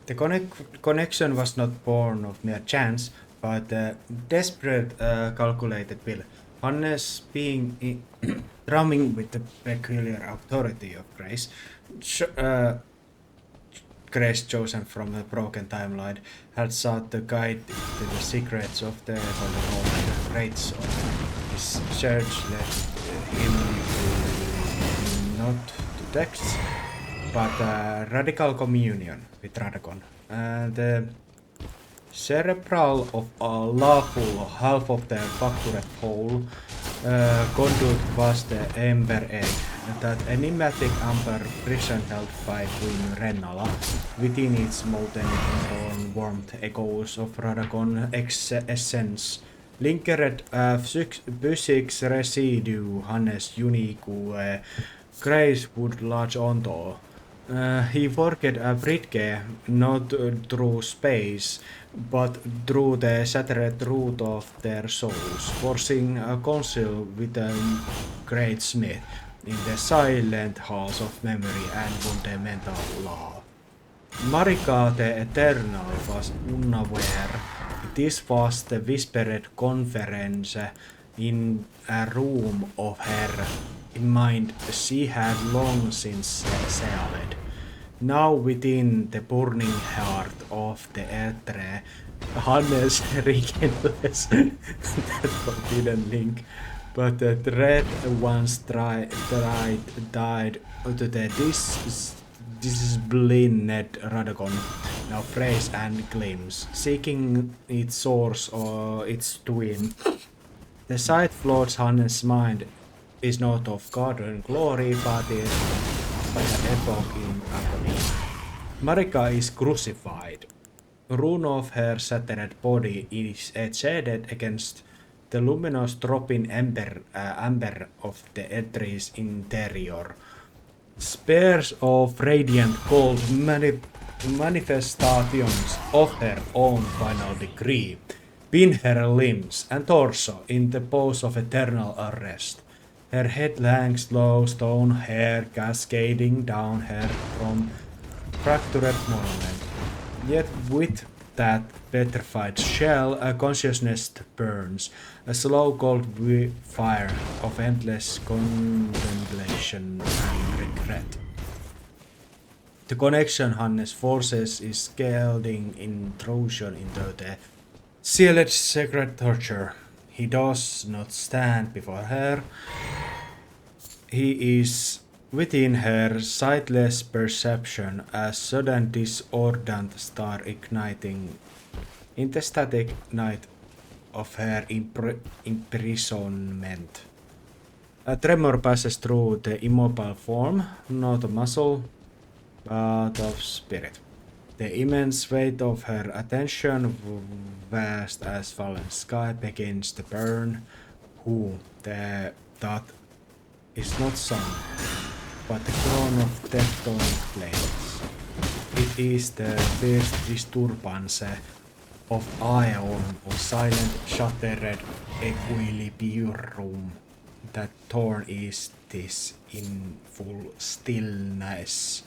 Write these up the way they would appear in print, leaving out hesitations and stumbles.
The connection was not born of mere chance, but desperate, calculated will. Hannes, being drumming with the peculiar authority of sh- uh, Grace chosen from the broken timeline, had sought to guide to the secrets of the Holy and Great Sword. His search led him not to texts, but radical communion with Radagon. The cerebral of a lawful half of the factored whole conduit was the Ember Egg, that enigmatic amber prison held by Queen Rennala. Within its molten inborn warmth echoes of Radagon essence lingered physics residue Hannes unique Grace would latch onto. He worked Britke not through space, but through the shattered root of their souls, forcing a council with a great smith in the silent halls of memory and fundamental law. Marika the Eternal was unaware. This was the whispered conference in a room of her mind she had long since sealed. Now within the burning heart of the Etre, Hannes rekindles that forbidden link, but the thread once died to the disciplined Radagon, now prays and claims, seeking its source or its twin. The sight floats Hannes' mind is not of God and glory, but is an epoch in agony. Marika is crucified. Rune of her shattered body is shaded against the luminous dropping amber of the Etre's interior. Spears of radiant gold manifestations of her own final decree pin her limbs and torso in the pose of eternal arrest. Her head hangs low, stone hair cascading down her from fractured monument. Yet with that petrified shell, a consciousness burns, a slow cold fire of endless contemplation and regret. The connection Hannes forces is scalding intrusion into the sealed secret torture. He does not stand before her. He is within her sightless perception, a sudden disordant star igniting in the static night of her imprisonment. A tremor passes through the immobile form, not of muscle, but of spirit. The immense weight of her attention, vast as fallen sky, begins to burn. Who, the thought, is not sun, but the crown of tectonic plates. It is the first disturbance of ion or silent shattered equilibrium that torn is this in full stillness.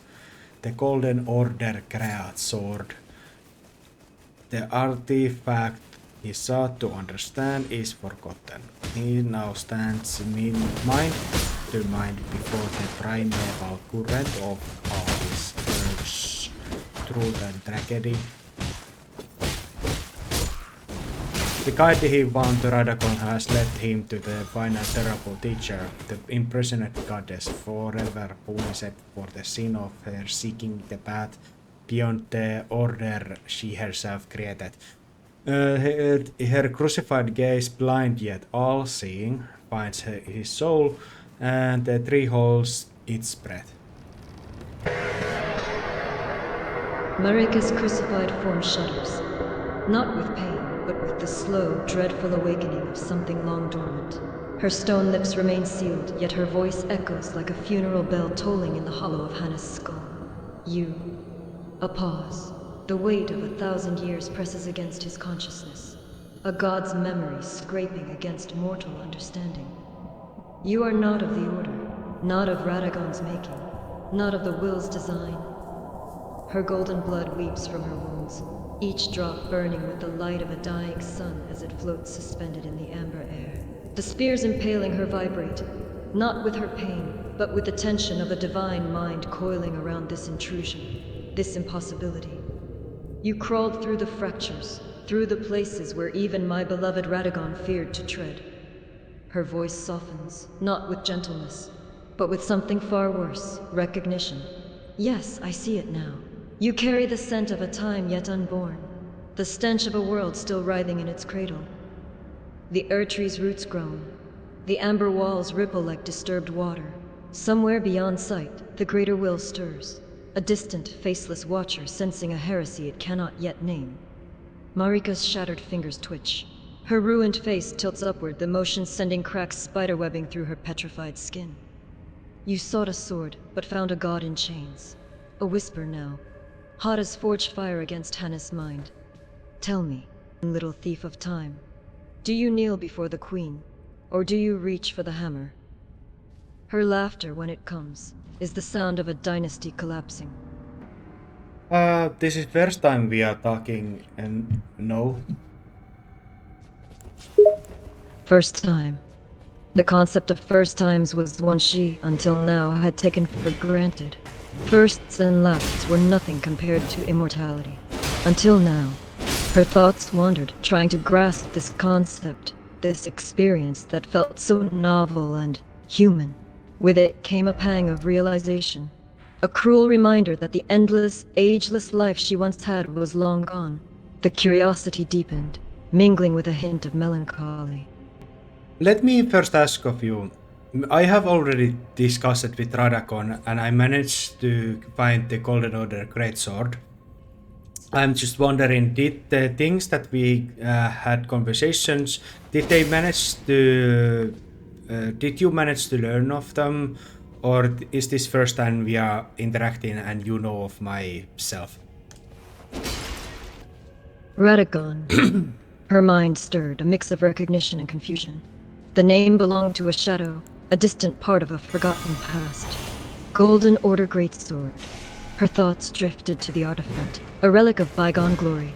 The Golden Order Great Sword. The artifact he sought to understand is forgotten. He now stands mind to mind before the primeval current of all his words, truth and tragedy. The guide he found to Radagon has led him to the final terrible teacher, the imprisoned goddess, forever punished for the sin of her seeking the path beyond the order she herself created. Her crucified gaze, blind yet all-seeing, finds his soul, and the tree holds its breath. Marika's crucified form shudders, not with pain, but with the slow, dreadful awakening of something long dormant. Her stone lips remain sealed, yet her voice echoes like a funeral bell tolling in the hollow of Hannah's skull. You. A pause. The weight of 1,000 years presses against his consciousness. A god's memory scraping against mortal understanding. You are not of the Order, not of Radagon's making, not of the Will's design. Her golden blood weeps from her wounds, each drop burning with the light of a dying sun as it floats suspended in the amber air. The spears impaling her vibrate, not with her pain, but with the tension of a divine mind coiling around this intrusion, this impossibility. You crawled through the fractures, through the places where even my beloved Radagon feared to tread. Her voice softens, not with gentleness, but with something far worse, recognition. Yes, I see it now. You carry the scent of a time yet unborn, the stench of a world still writhing in its cradle. The Erdtree's roots groan. The amber walls ripple like disturbed water. Somewhere beyond sight, the greater will stirs. A distant, faceless watcher sensing a heresy it cannot yet name. Marika's shattered fingers twitch. Her ruined face tilts upward, the motion sending cracks spiderwebbing through her petrified skin. You sought a sword, but found a god in chains. A whisper now, hot as forged fire against Hannah's mind. Tell me, little thief of time, do you kneel before the queen, or do you reach for the hammer? Her laughter, when it comes, is the sound of a dynasty collapsing. This is first time we are talking, and no. First time. The concept of first times was one she, until now, had taken for granted. Firsts and lasts were nothing compared to immortality. Until now, her thoughts wandered, trying to grasp this concept, this experience that felt so novel and human. With it came a pang of realization, a cruel reminder that the endless, ageless life she once had was long gone. The curiosity deepened, mingling with a hint of melancholy. Let me first ask of you. I have already discussed it with Radakon and I managed to find the Golden Order Greatsword. I'm just wondering, did the things that we had conversations, did they manage to... did you manage to learn of them? Or is this first time we are interacting and you know of myself? Radagon. Her mind stirred, a mix of recognition and confusion. The name belonged to a shadow, a distant part of a forgotten past. Golden Order Greatsword. Her thoughts drifted to the artifact, a relic of bygone glory.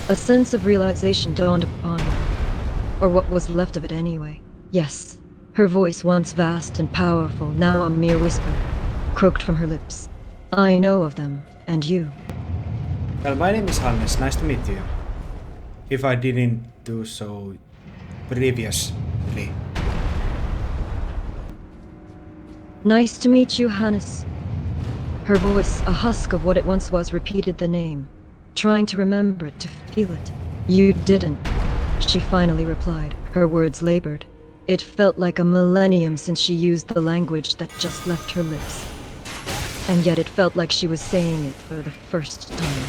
A sense of realization dawned upon her. Or what was left of it anyway. Yes, her voice, once vast and powerful, now a mere whisper, croaked from her lips. I know of them, and you. Well, my name is Hannes, nice to meet you. If I didn't do so previously. Nice to meet you, Hannes. Her voice, a husk of what it once was, repeated the name, trying to remember it, to feel it. You didn't, she finally replied, her words labored. It felt like a millennium since she used the language that just left her lips. And yet it felt like she was saying it for the first time.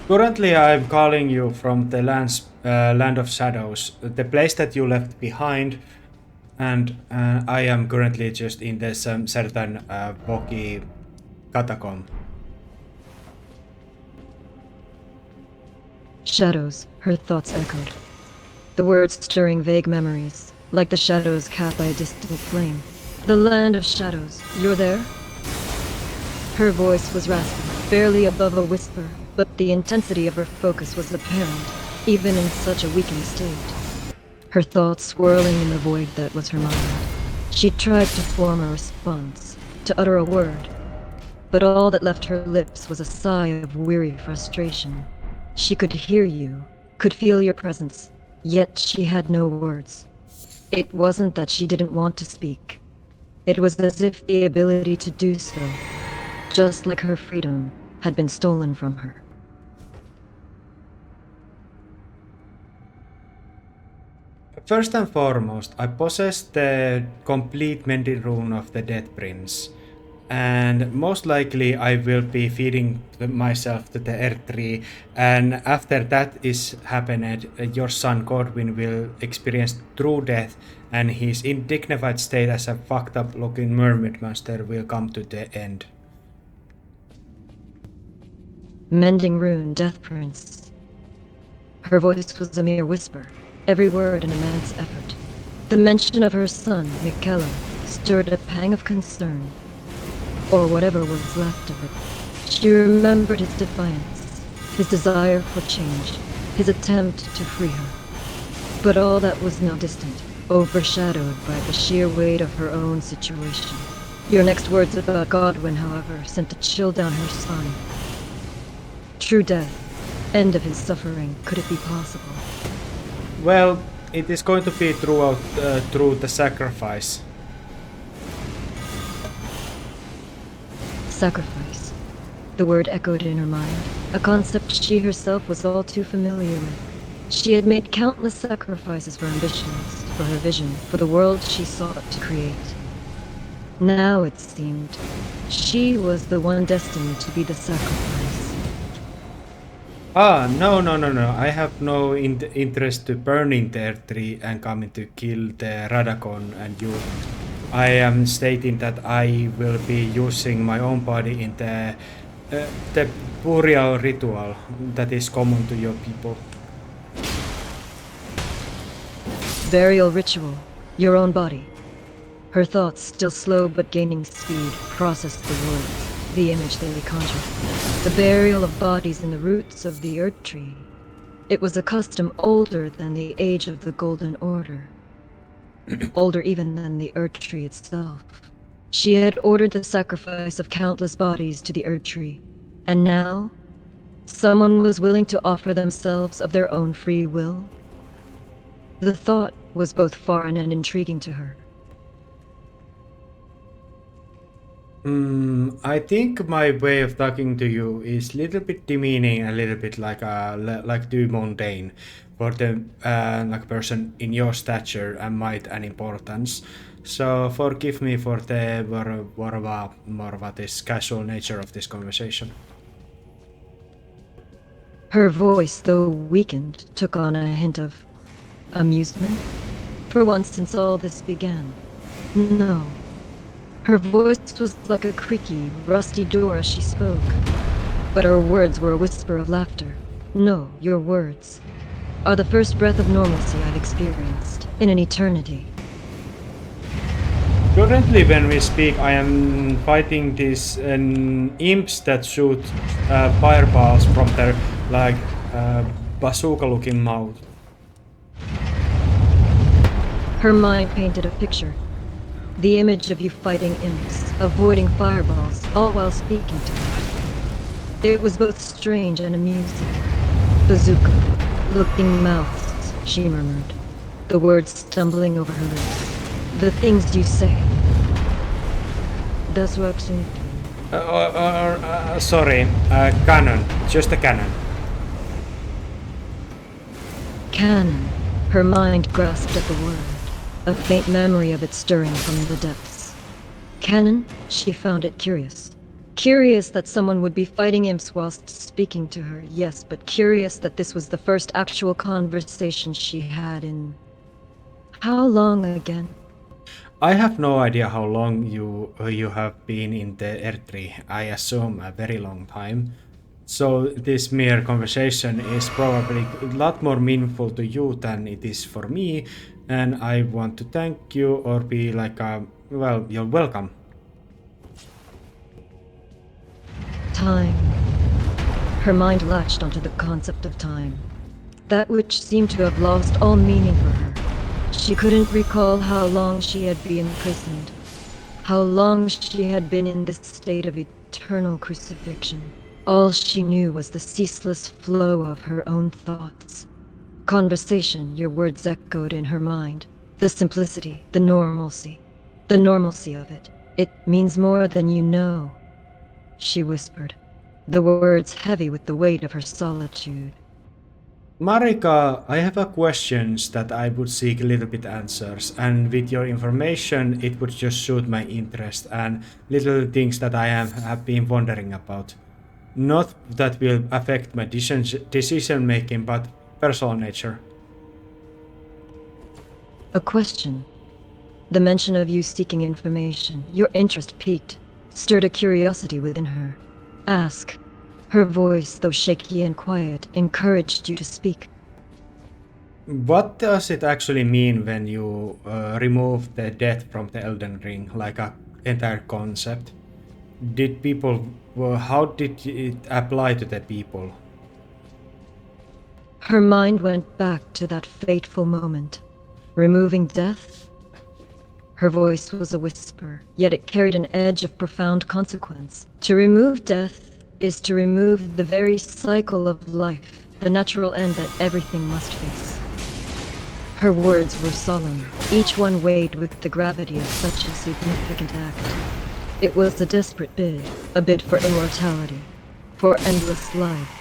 Currently I'm calling you from the Land of Shadows, the place that you left behind, and I am currently just in this certain boggy catacomb. Shadows, her thoughts echoed. The words stirring vague memories, like the shadows cast by a distant flame. The Land of Shadows, you're there? Her voice was raspy, barely above a whisper, but the intensity of her focus was apparent, even in such a weakened state. Her thoughts swirling in the void that was her mind. She tried to form a response, to utter a word, but all that left her lips was a sigh of weary frustration. She could hear you, could feel your presence, yet she had no words. It wasn't that she didn't want to speak. It was as if the ability to do so, just like her freedom, had been stolen from her. First and foremost, I possess the complete mending rune of the Death Prince, and most likely I will be feeding myself to the Erdtree, and after that is happened, your son Godwin will experience true death, and his indignified state as a fucked up looking mermaid monster will come to the end. Mending rune, Death Prince. Her voice was a mere whisper, every word an immense effort. The mention of her son, Michela, stirred a pang of concern. or whatever was left of it. She remembered his defiance, his desire for change, his attempt to free her. But all that was now distant, overshadowed by the sheer weight of her own situation. Your next words about Godwin, however, sent a chill down her spine. True death, end of his suffering, could it be possible? Well, it is going to be throughout through the sacrifice. Sacrifice. The word echoed in her mind, a concept she herself was all too familiar with. She had made countless sacrifices for ambitions, for her vision, for the world she sought to create. Now, it seemed, she was the one destined to be the sacrifice. No. I have no interest to burning the Earth tree and coming to kill the Radacon and you. I am stating that I will be using my own body in the burial ritual that is common to your people. Burial ritual. Your own body. Her thoughts, still slow but gaining speed, processed the words, the image they conjured. The burial of bodies in the roots of the Earth Tree. It was a custom older than the age of the Golden Order. Older even than the Earth Tree itself. She had ordered the sacrifice of countless bodies to the Earth Tree. And now, someone was willing to offer themselves of their own free will. The thought was both foreign and intriguing to her. I think my way of talking to you is a little bit demeaning, a little bit like too mundane for the like person in your stature and might and importance. So forgive me for the more of this casual nature of this conversation. Her voice, though weakened, took on a hint of amusement. For once since all this began. No. Her voice was like a creaky, rusty door as she spoke. But her words were a whisper of laughter. No, your words are the first breath of normalcy I've experienced in an eternity. Currently, when we speak, I am fighting these imps that shoot fireballs from their bazooka-looking mouth. Her mind painted a picture. The image of you fighting imps, avoiding fireballs, all while speaking to her. It was both strange and amusing. Bazooka-looking mouths, she murmured, the words stumbling over her lips. The things you say. Das works in... Sorry, cannon. Just a cannon. Cannon. Her mind grasped at the word, a faint memory of it stirring from the depths. Cannon? She found it curious. Curious that someone would be fighting imps whilst speaking to her, yes, but curious that this was the first actual conversation she had in... How long again? I have no idea how long you have been in the R3. I assume a very long time. So this mere conversation is probably a lot more meaningful to you than it is for me, and I want to thank you or be like, well, you're welcome. Time. Her mind latched onto the concept of time, that which seemed to have lost all meaning for her. She couldn't recall how long she had been imprisoned, how long she had been in this state of eternal crucifixion. All she knew was the ceaseless flow of her own thoughts. Conversation, your words echoed in her mind. The simplicity, the normalcy of it. It means more than you know, she whispered, the words heavy with the weight of her solitude. Marika, I have a questions that I would seek a little bit answers, and with your information it would just suit my interest and little things that I have been wondering about. Not that will affect my decision making, but personal nature. A question. The mention of you seeking information, your interest piqued, stirred a curiosity within her. Ask. Her voice, though shaky and quiet, encouraged you to speak. What does it actually mean when you remove the death from the Elden Ring, like a entire concept? did people? How did it apply to the people? Her mind went back to that fateful moment. Removing death? Her voice was a whisper, yet it carried an edge of profound consequence. To remove death is to remove the very cycle of life, the natural end that everything must face. Her words were solemn, each one weighed with the gravity of such a significant act. It was a desperate bid, a bid for immortality, for endless life.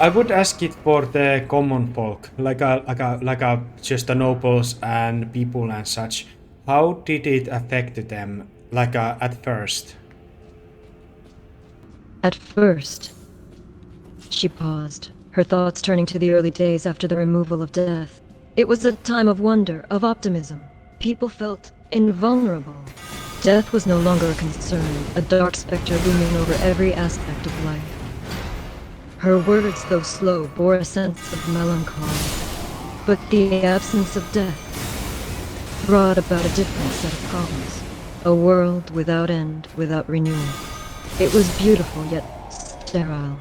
I would ask it for the common folk, just the nobles and people and such. How did it affect them, at first? At first, she paused, her thoughts turning to the early days after the removal of death. It was a time of wonder, of optimism. People felt invulnerable. Death was no longer a concern, a dark specter looming over every aspect of life. Her words, though slow, bore a sense of melancholy. But the absence of death brought about a different set of problems. A world without end, without renewal. It was beautiful, yet sterile.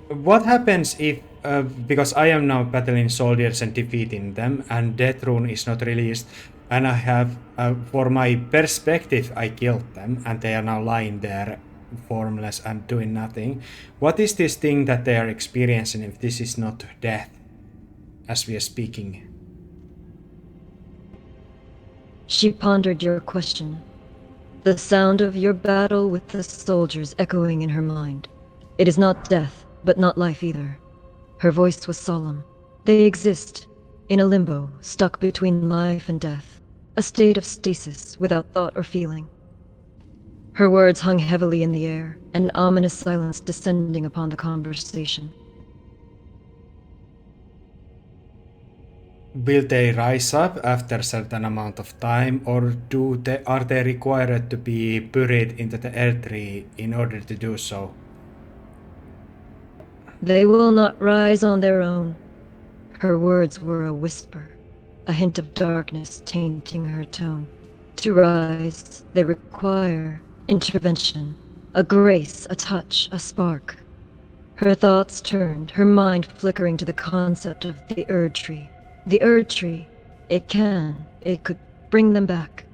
What happens if, because I am now battling soldiers and defeating them, and Death Rune is not released, and I have, for my perspective, I killed them, and they are now lying there, formless and doing nothing. What is this thing that they are experiencing if this is not death, as we are speaking? She pondered your question, the sound of your battle with the soldiers echoing in her mind. It is not death, but not life either. Her voice was solemn. They exist, in a limbo, stuck between life and death, a state of stasis without thought or feeling. Her words hung heavily in the air, an ominous silence descending upon the conversation. Will they rise up after a certain amount of time, or are they required to be buried into the earth tree in order to do so? They will not rise on their own. Her words were a whisper, a hint of darkness tainting her tone. To rise, they require intervention, a grace, a touch, a spark. Her thoughts turned, her mind flickering to the concept of the Erd Tree. The Erd Tree, it could bring them back.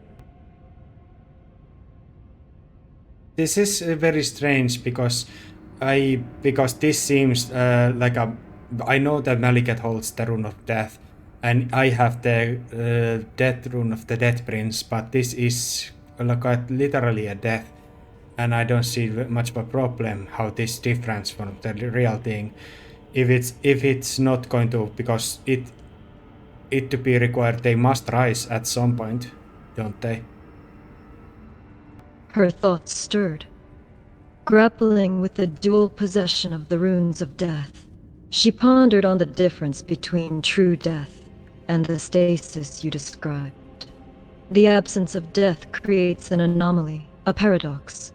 This is very strange because this seems I know that Malikat holds the Rune of Death, and I have the Death Rune of the Death Prince, but this is literally a death, and I don't see much of a problem how this difference from the real thing. If it's not going to, because it to be required, they must rise at some point, don't they? Her thoughts stirred, grappling with the dual possession of the runes of death. She pondered on the difference between true death and the stasis you described. The absence of death creates an anomaly, a paradox.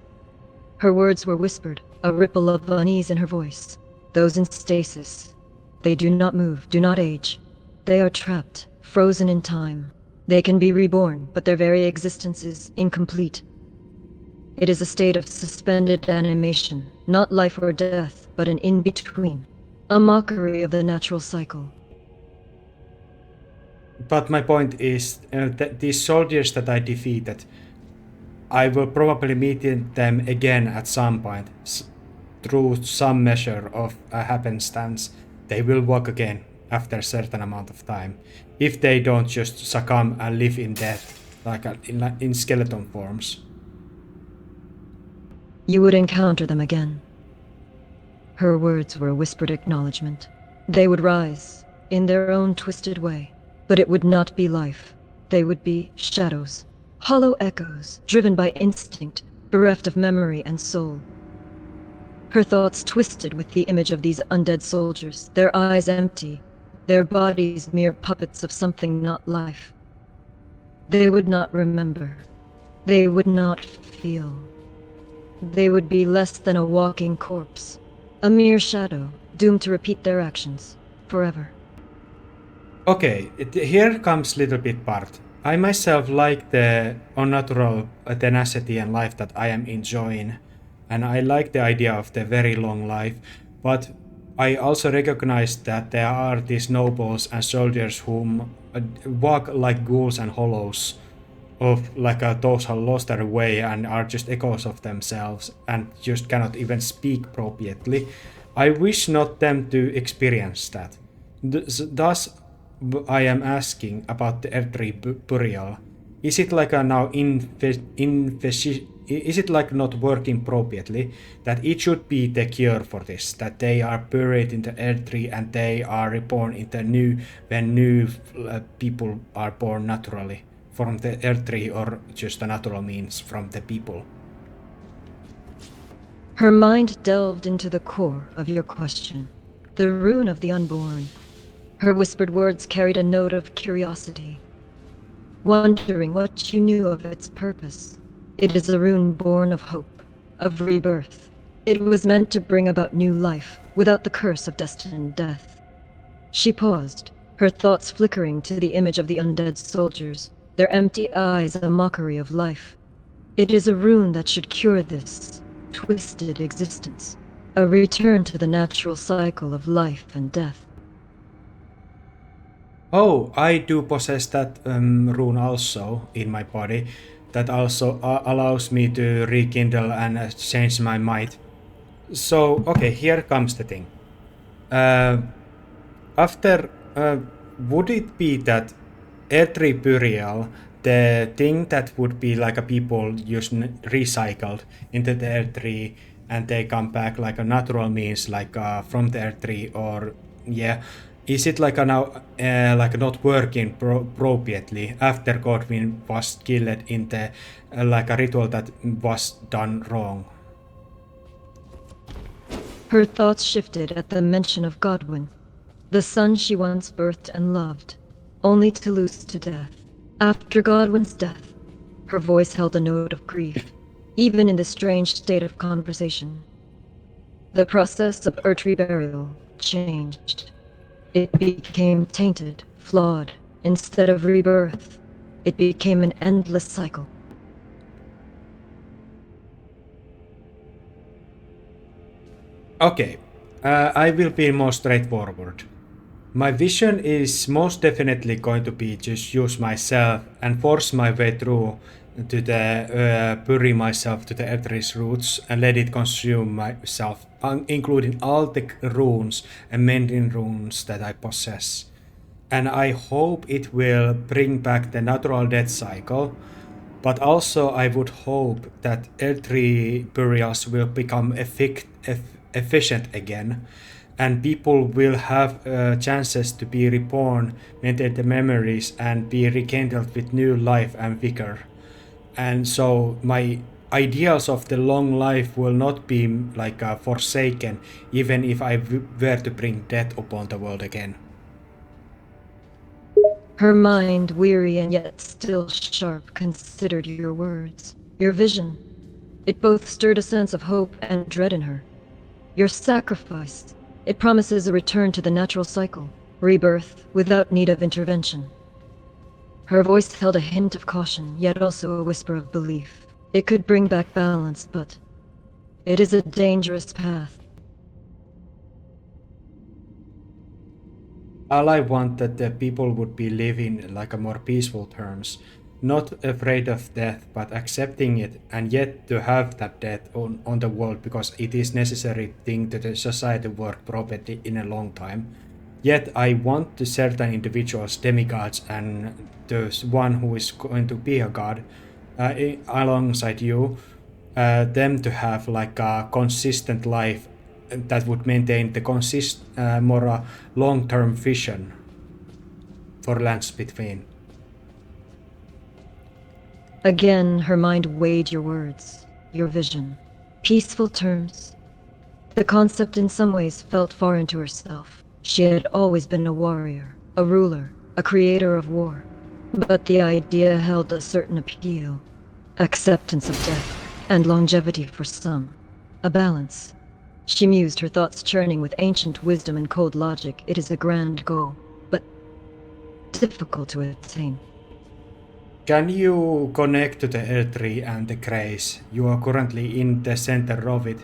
Her words were whispered, a ripple of unease in her voice. Those in stasis, they do not move, do not age. They are trapped, frozen in time. They can be reborn, but their very existence is incomplete. It is a state of suspended animation, not life or death, but an in-between. A mockery of the natural cycle. But my point is that these soldiers that I defeated, I will probably meet them again at some point. Through some measure of a happenstance, they will walk again after a certain amount of time. If they don't just succumb and live in death, in skeleton forms. You would encounter them again. Her words were a whispered acknowledgement. They would rise, in their own twisted way, but it would not be life. They would be shadows, hollow echoes, driven by instinct, bereft of memory and soul. Her thoughts twisted with the image of these undead soldiers, their eyes empty, their bodies mere puppets of something not life. They would not remember. They would not feel. They would be less than a walking corpse, a mere shadow, doomed to repeat their actions, forever. Okay, here comes little bit part. I myself like the unnatural tenacity and life that I am enjoying, and I like the idea of the very long life, but I also recognize that there are these nobles and soldiers whom walk like ghouls and hollows of like those who lost their way and are just echoes of themselves and just cannot even speak appropriately. I wish not them to experience that. Thus, I am asking about the Erdtree burial. Is it like a now is it like not working appropriately that it should be the cure for this, that they are buried in the Erdtree and they are reborn in the new when new people are born naturally from the Erdtree or just the natural means from the people? Her mind delved into the core of your question, the rune of the unborn. Her whispered words carried a note of curiosity, wondering what you knew of its purpose. It is a rune born of hope, of rebirth. It was meant to bring about new life, without the curse of destined death. She paused, her thoughts flickering to the image of the undead soldiers, their empty eyes a mockery of life. It is a rune that should cure this twisted existence, a return to the natural cycle of life and death. Oh, I do possess that rune also in my body. That also allows me to rekindle and change my might. So, okay, here comes the thing. Uh, after, would it be that every burial, the thing that would be like a people just recycled into the air tree and they come back like a natural means, like from the air tree, or yeah, is it like a now like not working appropriately after Godwin was killed in the like a ritual that was done wrong? Her thoughts shifted at the mention of Godwin, the son she once birthed and loved, only to lose to death. After Godwin's death, her voice held a note of grief, even in the strange state of conversation. The process of Erdtree burial changed. It became tainted, flawed. Instead of rebirth, it became an endless cycle. Okay, I will be more straightforward. My vision is most definitely going to be just use myself and force my way through to the bury myself to the Erdree's roots and let it consume myself, including all the runes and mending runes that I possess. And I hope it will bring back the natural death cycle. But also, I would hope that L3 burials will become efficient again, and people will have chances to be reborn, maintain the memories, and be rekindled with new life and vigor. And so, my ideals of the long life will not be like forsaken, even if I were to bring death upon the world again. Her mind, weary and yet still sharp, considered your words, your vision. It both stirred a sense of hope and dread in her. Your sacrifice, it promises a return to the natural cycle, rebirth without need of intervention. Her voice held a hint of caution, yet also a whisper of belief. It could bring back balance, but it is a dangerous path. All I want that the people would be living like a more peaceful terms, not afraid of death, but accepting it, and yet to have that death on the world because it is necessary thing to the society work properly in a long time. Yet I want to certain individuals, demigods, and the one who is going to be a god alongside you, them to have like a consistent life that would maintain the more long-term vision for lands between. Again, her mind weighed your words, your vision. Peaceful terms. The concept in some ways felt foreign to herself. She had always been a warrior, a ruler, a creator of war. But the idea held a certain appeal. Acceptance of death, and longevity for some. A balance. She mused, her thoughts churning with ancient wisdom and cold logic. It is a grand goal, but difficult to attain. Can you connect to the L3 and the Grace? You are currently in the center of it.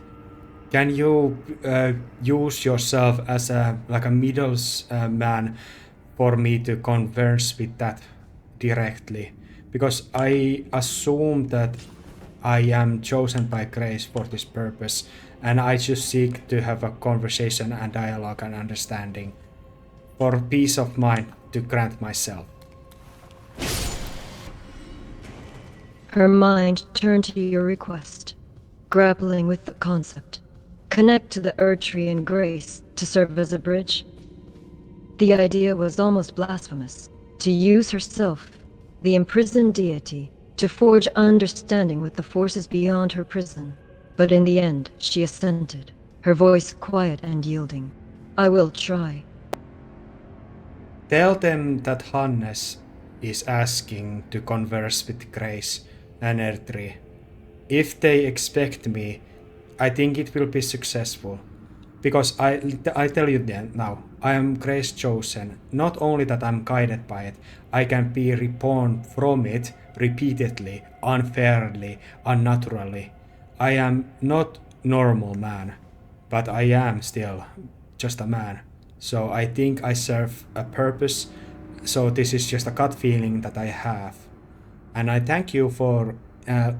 Can you use yourself as a middle man for me to converse with that directly? Because I assume that I am chosen by Grace for this purpose, and I just seek to have a conversation and dialogue and understanding for peace of mind to grant myself. Her mind turned to your request, grappling with the concept. Connect to the Erdtree and Grace to serve as a bridge. The idea was almost blasphemous. To use herself, the imprisoned deity, to forge understanding with the forces beyond her prison. But in the end, she assented, her voice quiet and yielding. I will try. Tell them that Hannes is asking to converse with Grace and Erdri. If they expect me, I think it will be successful. Because I tell you now, I am Grace chosen. Not only that I'm guided by it, I can be reborn from it repeatedly, unfairly, unnaturally. I am not normal man, but I am still just a man. So I think I serve a purpose. So this is just a gut feeling that I have. And I thank you for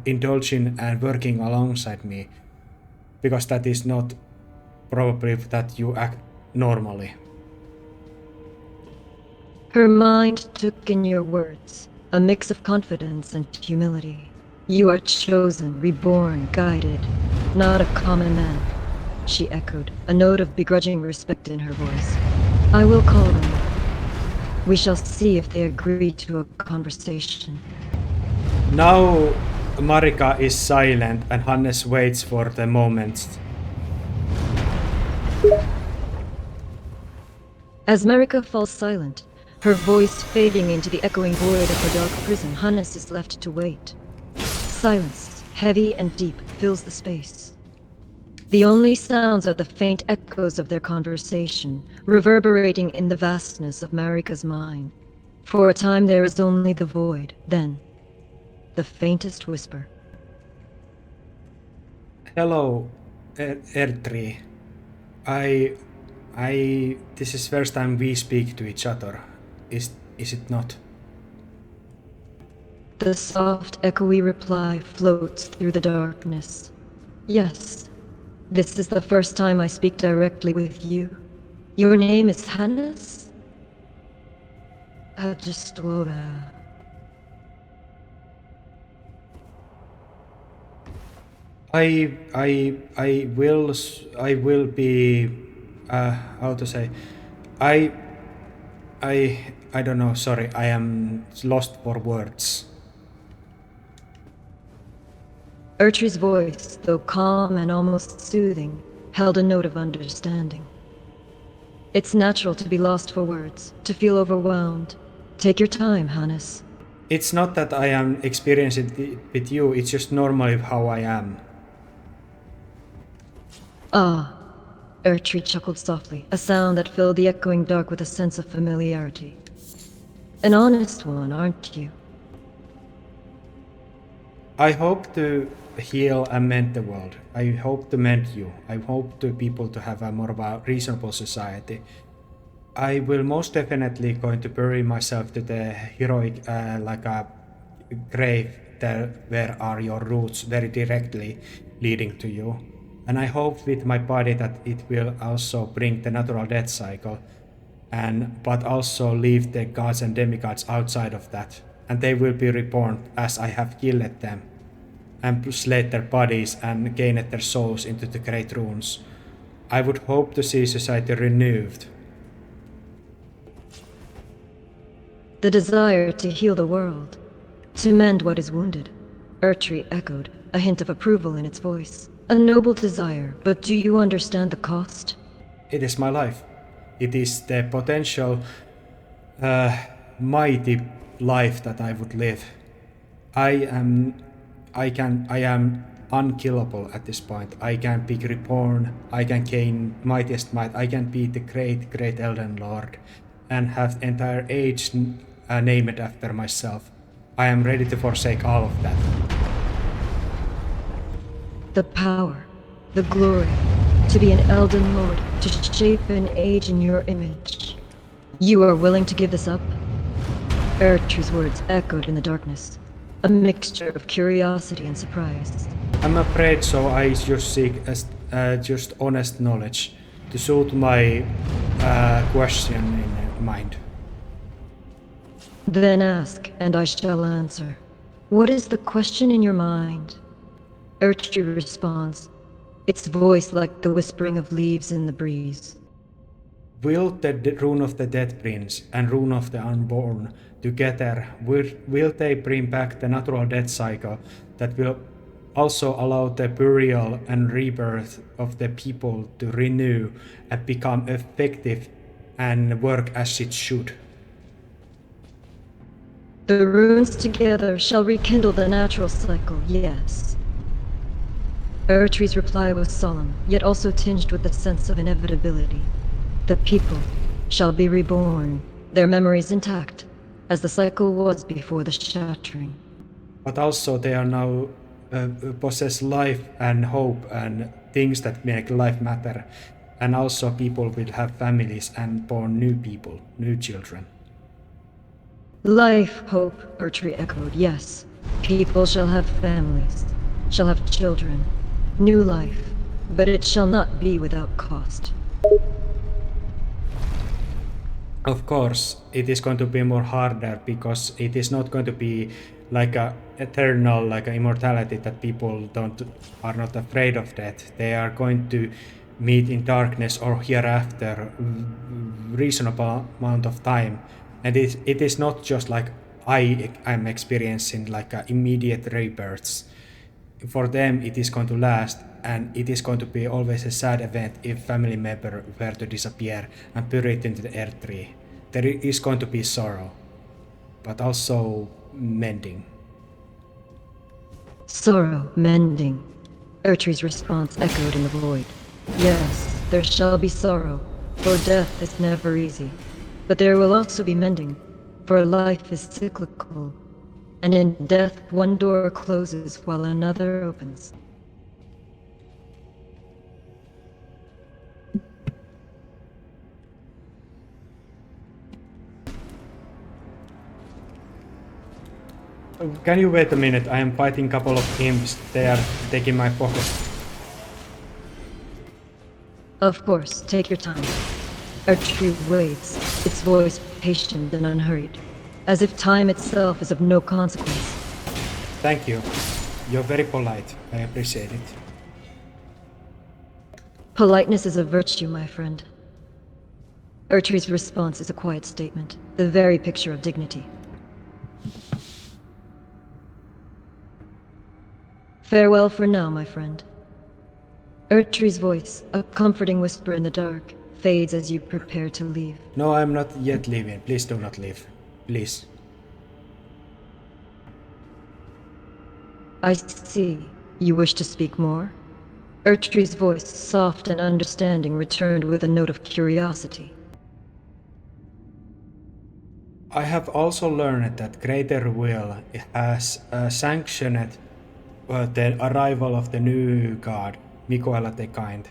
indulging and working alongside me, because that is not probably that you act normally. Her mind took in your words, a mix of confidence and humility. You are chosen, reborn, guided, not a common man, she echoed, a note of begrudging respect in her voice. I will call them. We shall see if they agree to a conversation. Now Marika is silent and Hannes waits for the moment. As Marika falls silent, her voice fading into the echoing void of her dark prison, Hannes is left to wait. Silence, heavy and deep, fills the space. The only sounds are the faint echoes of their conversation, reverberating in the vastness of Marika's mind. For a time there is only the void, then the faintest whisper. Hello, Erdri. This is first time we speak to each other. Is it not? The soft, echoey reply floats through the darkness. Yes, this is the first time I speak directly with you. Your name is Hannes? Gestora. I will be how to say, I don't know, sorry, I am lost for words. Ertry's voice, though calm and almost soothing, held a note of understanding. It's natural to be lost for words, to feel overwhelmed. Take your time, Hannes. It's not that I am experiencing it with you, it's just normally how I am. Ah, Ertry chuckled softly, a sound that filled the echoing dark with a sense of familiarity. An honest one, aren't you? I hope to heal and mend the world. I hope to mend you. I hope to people to have a more of a reasonable society. I will most definitely going to bury myself to the heroic like a grave there where are your roots very directly leading to you. And I hope with my body that it will also bring the natural death cycle, but also leave the gods and demigods outside of that, and they will be reborn as I have killed them, and slayed their bodies and gained their souls into the great runes. I would hope to see society renewed. The desire to heal the world, to mend what is wounded. Ertry echoed, a hint of approval in its voice. A noble desire, but do you understand the cost? It is my life. It is the potential mighty life that I would live. I am unkillable at this point. I can be reborn, I can gain mightiest might, I can be the great Elden Lord and have entire age named after myself. I am ready to forsake all of that. The power, the glory, to be an Elden Lord, to shape an age in your image. You are willing to give this up? Ertru's words echoed in the darkness, a mixture of curiosity and surprise. I'm afraid so. I just seek just honest knowledge to suit my question in mind. Then ask, and I shall answer. What is the question in your mind? Ertru responds, its voice like the whispering of leaves in the breeze. Will the Rune of the Dead Prince and Rune of the Unborn together, will they bring back the natural death cycle that will also allow the burial and rebirth of the people to renew and become effective and work as it should? The runes together shall rekindle the natural cycle, yes. Ertru's reply was solemn, yet also tinged with a sense of inevitability. The people shall be reborn, their memories intact, as the cycle was before the shattering. But also they are now possess life and hope and things that make life matter. And also people will have families and born new people, new children. Life, hope, Ertru echoed, yes. People shall have families, shall have children, new life, but it shall not be without cost. Of course, it is going to be more harder because it is not going to be like a eternal, like a immortality that people are not afraid of death. They are going to meet in darkness or hereafter reasonable amount of time, and it is not just like I'm experiencing like immediate rebirths. For them, it is going to last, and it is going to be always a sad event if family member were to disappear and buried into the earth tree. There is going to be sorrow, but also mending. Sorrow, mending. Ertru's response echoed in the void. Yes, there shall be sorrow, for death is never easy. But there will also be mending, for life is cyclical. And in death, one door closes while another opens. Can you wait a minute? I am fighting a couple of imps. They are taking my focus. Of course, take your time. Ertru waits, its voice patient and unhurried, as if time itself is of no consequence. Thank you. You're very polite. I appreciate it. Politeness is a virtue, my friend. Ertru's response is a quiet statement, the very picture of dignity. Farewell for now, my friend. Ertru's voice, a comforting whisper in the dark, fades as you prepare to leave. No, I'm not yet leaving. Please do not leave. Please. I see. You wish to speak more? Ertru's voice, soft and understanding, returned with a note of curiosity. I have also learned that Greater Will has sanctioned the arrival of the new god, Mikoela the Kind.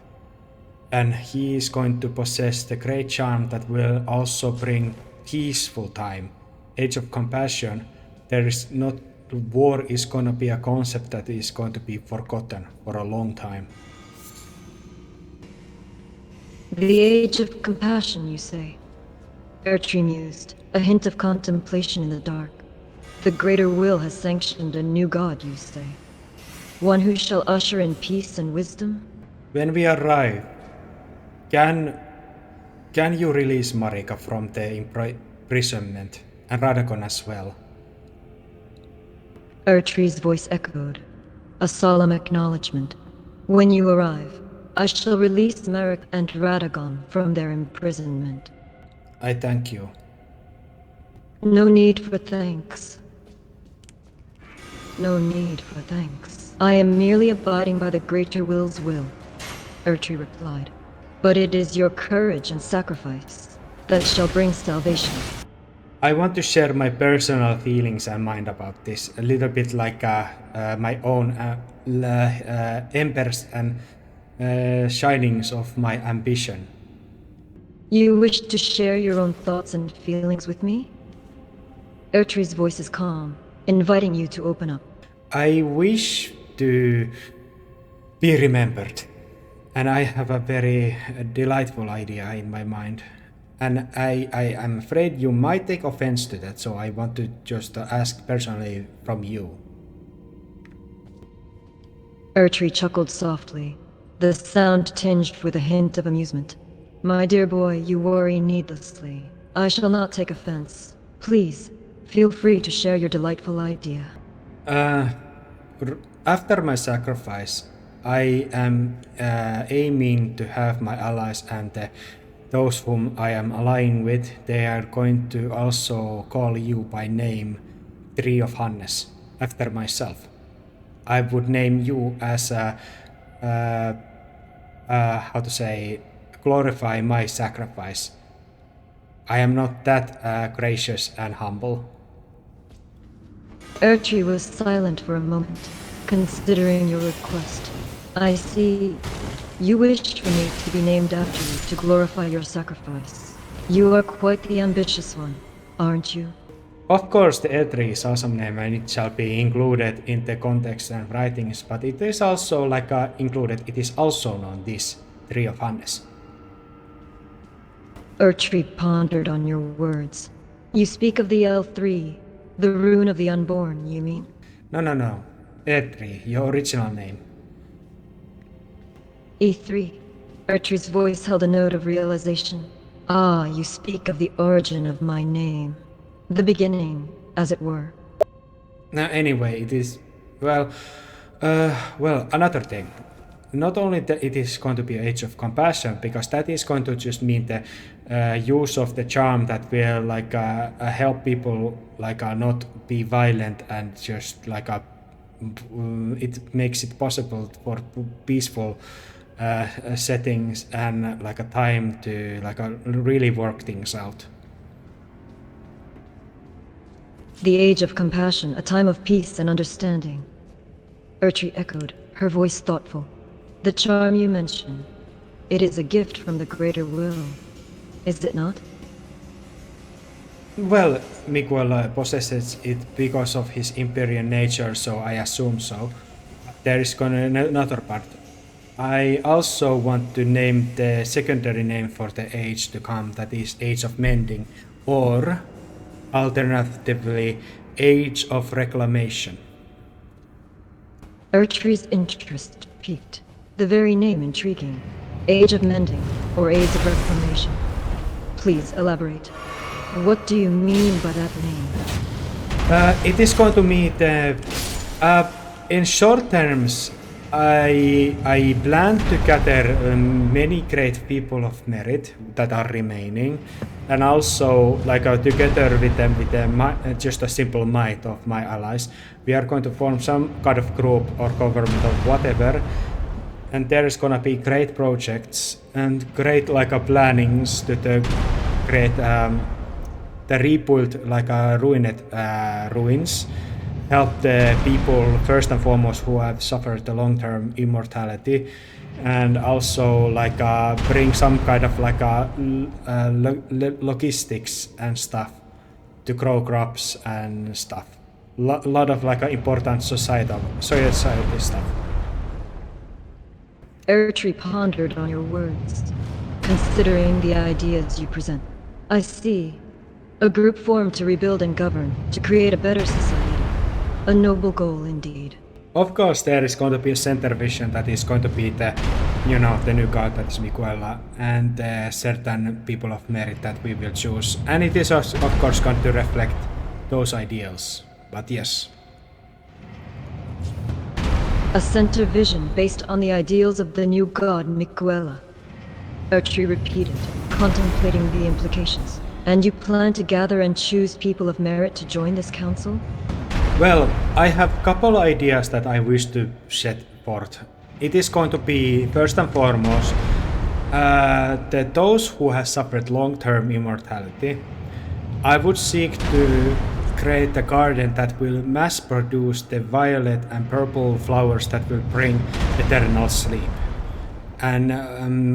And he is going to possess the great charm that will also bring peaceful time. Age of Compassion, there is not war is going to be a concept that is going to be forgotten for a long time. The Age of Compassion, you say? Ertru mused, a hint of contemplation in the dark. The Greater Will has sanctioned a new god, you say? One who shall usher in peace and wisdom? When we arrive, can you release Marika from the imprisonment, and Radagon as well? Ertru's voice echoed, a solemn acknowledgement. When you arrive, I shall release Marika and Radagon from their imprisonment. I thank you. No need for thanks. No need for thanks. I am merely abiding by the Greater Will's will, Ertru replied. But it is your courage and sacrifice that shall bring salvation. I want to share my personal feelings and mind about this, a little bit like my own embers and shinings of my ambition. You wish to share your own thoughts and feelings with me? Ertry's voice is calm, inviting you to open up. I wish to be remembered, and I have a very delightful idea in my mind. And I am afraid you might take offense to that, so I want to just ask personally from you. Ertry chuckled softly, the sound tinged with a hint of amusement. My dear boy, you worry needlessly. I shall not take offense. Please, feel free to share your delightful idea. After my sacrifice, I am aiming to have my allies and those whom I am allying with, they are going to also call you by name Tree of Hannes, after myself. I would name you as a, how to say, glorify my sacrifice. I am not that gracious and humble. Ertry was silent for a moment, considering your request. I see. You wished for me to be named after you to glorify your sacrifice. You are quite the ambitious one, aren't you? Of course, the E3 is awesome name and it shall be included in the context and writings, but it is also like included, it is also known this Tree of Hannes. Ertry pondered on your words. You speak of the L3, the rune of the unborn, you mean? No. E3, your original name. E3. Ertry's voice held a note of realization. Ah, you speak of the origin of my name. The beginning, as it were. Now, anyway, it is, well, another thing. Not only that it is going to be Age of Compassion, because that is going to just mean the use of the charm that will like help people like not be violent and just like it makes it possible for peaceful settings and like a time to like really work things out. The Age of Compassion, a time of peace and understanding. Ertry echoed, her voice thoughtful. The charm you mention, it is a gift from the greater will, is it not? Well, Miguel possesses it because of his Imperial nature, so I assume so. There is another part. I also want to name the secondary name for the age to come, that is Age of Mending, or alternatively Age of Reclamation. Ertry's interest piqued. The very name intriguing. Age of Mending, or Age of Reclamation. Please elaborate. What do you mean by that name? It is going to mean in short terms, I plan to gather many great people of merit that are remaining, and also like together with them, with just a simple might of my allies, we are going to form some kind of group or government or whatever, and there is gonna be great projects and great like plannings to create the rebuild like ruined ruins. Help the people first and foremost who have suffered the long-term immortality, and also like bring some kind of like logistics and stuff to grow crops and stuff. Lot of like important society stuff. Ertry pondered on your words, considering the ideas you present. I see. A group formed to rebuild and govern, to create a better society. A noble goal indeed. Of course, there is going to be a center vision that is going to be the, the new god that is Miguela, and certain people of merit that we will choose. And it is of course going to reflect those ideals. But yes. A center vision based on the ideals of the new god Miguela. Ertry repeated, contemplating the implications. And you plan to gather and choose people of merit to join this council? Well, I have a couple ideas that I wish to set forth. It is going to be, first and foremost, those who have suffered long-term immortality. I would seek to create a garden that will mass produce the violet and purple flowers that will bring eternal sleep. And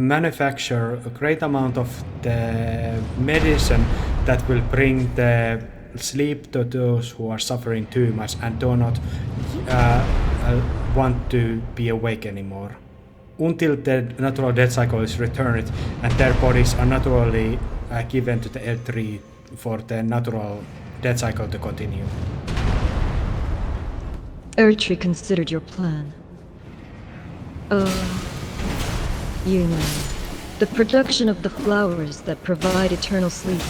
manufacture a great amount of the medicine that will bring the sleep to those who are suffering too much and do not want to be awake anymore. Until the natural death cycle is returned and their bodies are naturally given to the L3 for the natural death cycle to continue. Erdtree considered your plan. You know, the production of the flowers that provide eternal sleep,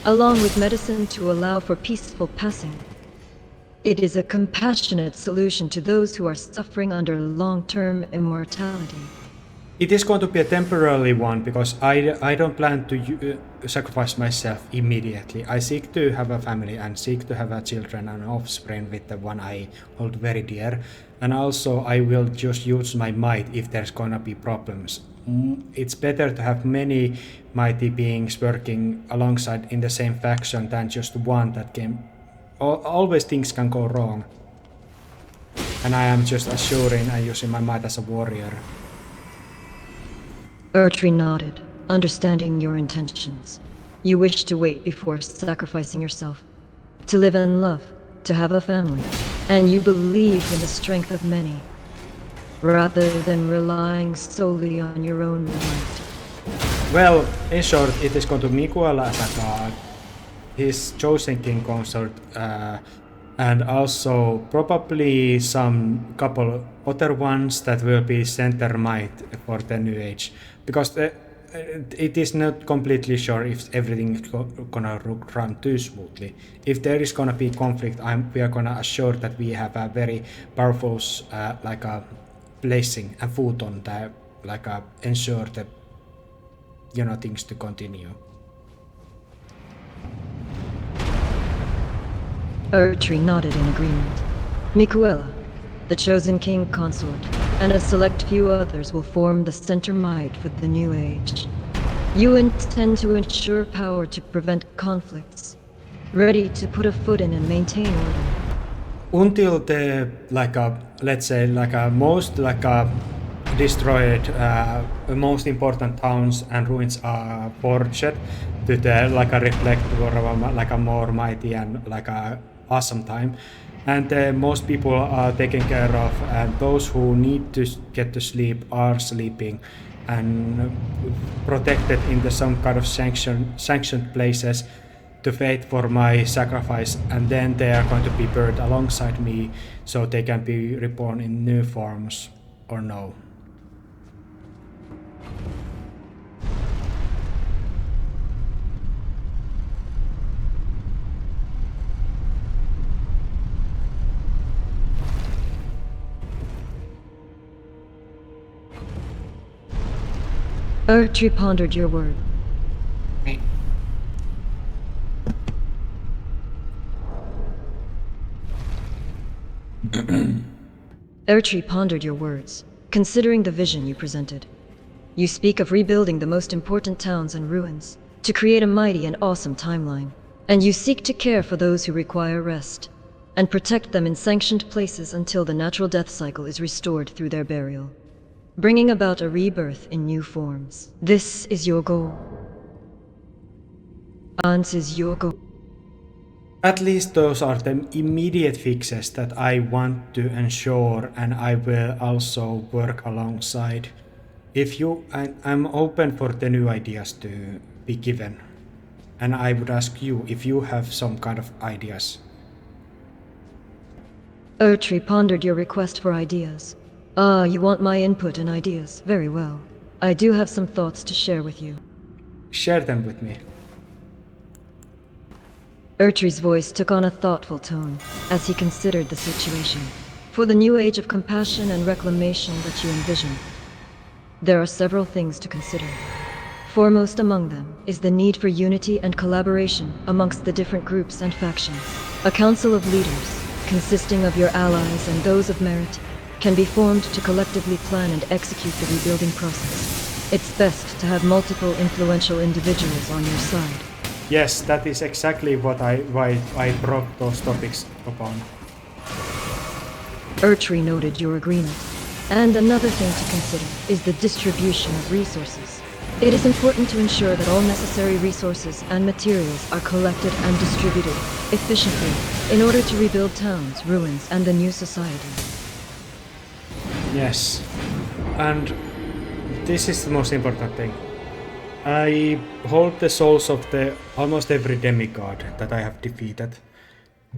along with medicine to allow for peaceful passing. It is a compassionate solution to those who are suffering under long-term immortality. It is going to be a temporary one because I don't plan to sacrifice myself immediately. I seek to have a family and seek to have a children and offspring with the one I hold very dear. And also I will just use my might if there's gonna be problems. It's better to have many mighty beings working alongside in the same faction than just one that can... Always things can go wrong. And I am just assuring and using my might as a warrior. Erdtree nodded, understanding your intentions. You wish to wait before sacrificing yourself. To live and love, to have a family. And you believe in the strength of many, rather than relying solely on your own might. Well, in short, it is going to Mikuel as a god, his chosen king consort, and also probably some couple other ones that will be center might for the new age. Because it is not completely sure if everything is gonna run too smoothly. If there is gonna be conflict, we are gonna assure that we have a very powerful like a blessing and foot on that, like ensure that things to continue. Erdtree nodded in agreement. Mikuela, the chosen king consort, and a select few others will form the center might for the new age. You intend to ensure power to prevent conflicts, ready to put a foot in and maintain order. Until the most destroyed, most important towns and ruins are forged to the reflect like a more mighty and like a awesome time. And most people are taken care of, and those who need to get to sleep are sleeping and protected in some kind of sanctioned places to wait for my sacrifice, and then they are going to be buried alongside me so they can be reborn in new forms or no. Erdtree pondered your word. Erdtree pondered your words, considering the vision you presented. You speak of rebuilding the most important towns and ruins, to create a mighty and awesome timeline. And you seek to care for those who require rest, and protect them in sanctioned places until the natural death cycle is restored through their burial, bringing about a rebirth in new forms. This is your goal. Ans is your goal. At least those are the immediate fixes that I want to ensure, and I will also work alongside. I'm open for the new ideas to be given, and I would ask you if you have some kind of ideas. Erdtree pondered your request for ideas. Ah, you want my input and ideas. Very well. I do have some thoughts to share with you. Share them with me. Erdtree's voice took on a thoughtful tone as he considered the situation. For the new age of compassion and reclamation that you envision, there are several things to consider. Foremost among them is the need for unity and collaboration amongst the different groups and factions. A council of leaders, consisting of your allies and those of merit, can be formed to collectively plan and execute the rebuilding process. It's best to have multiple influential individuals on your side. Yes, that is exactly why I brought those topics upon. Ertri noted your agreement. And another thing to consider is the distribution of resources. It is important to ensure that all necessary resources and materials are collected and distributed efficiently in order to rebuild towns, ruins, and the new society. Yes, and this is the most important thing. I hold the souls of the almost every demigod that I have defeated.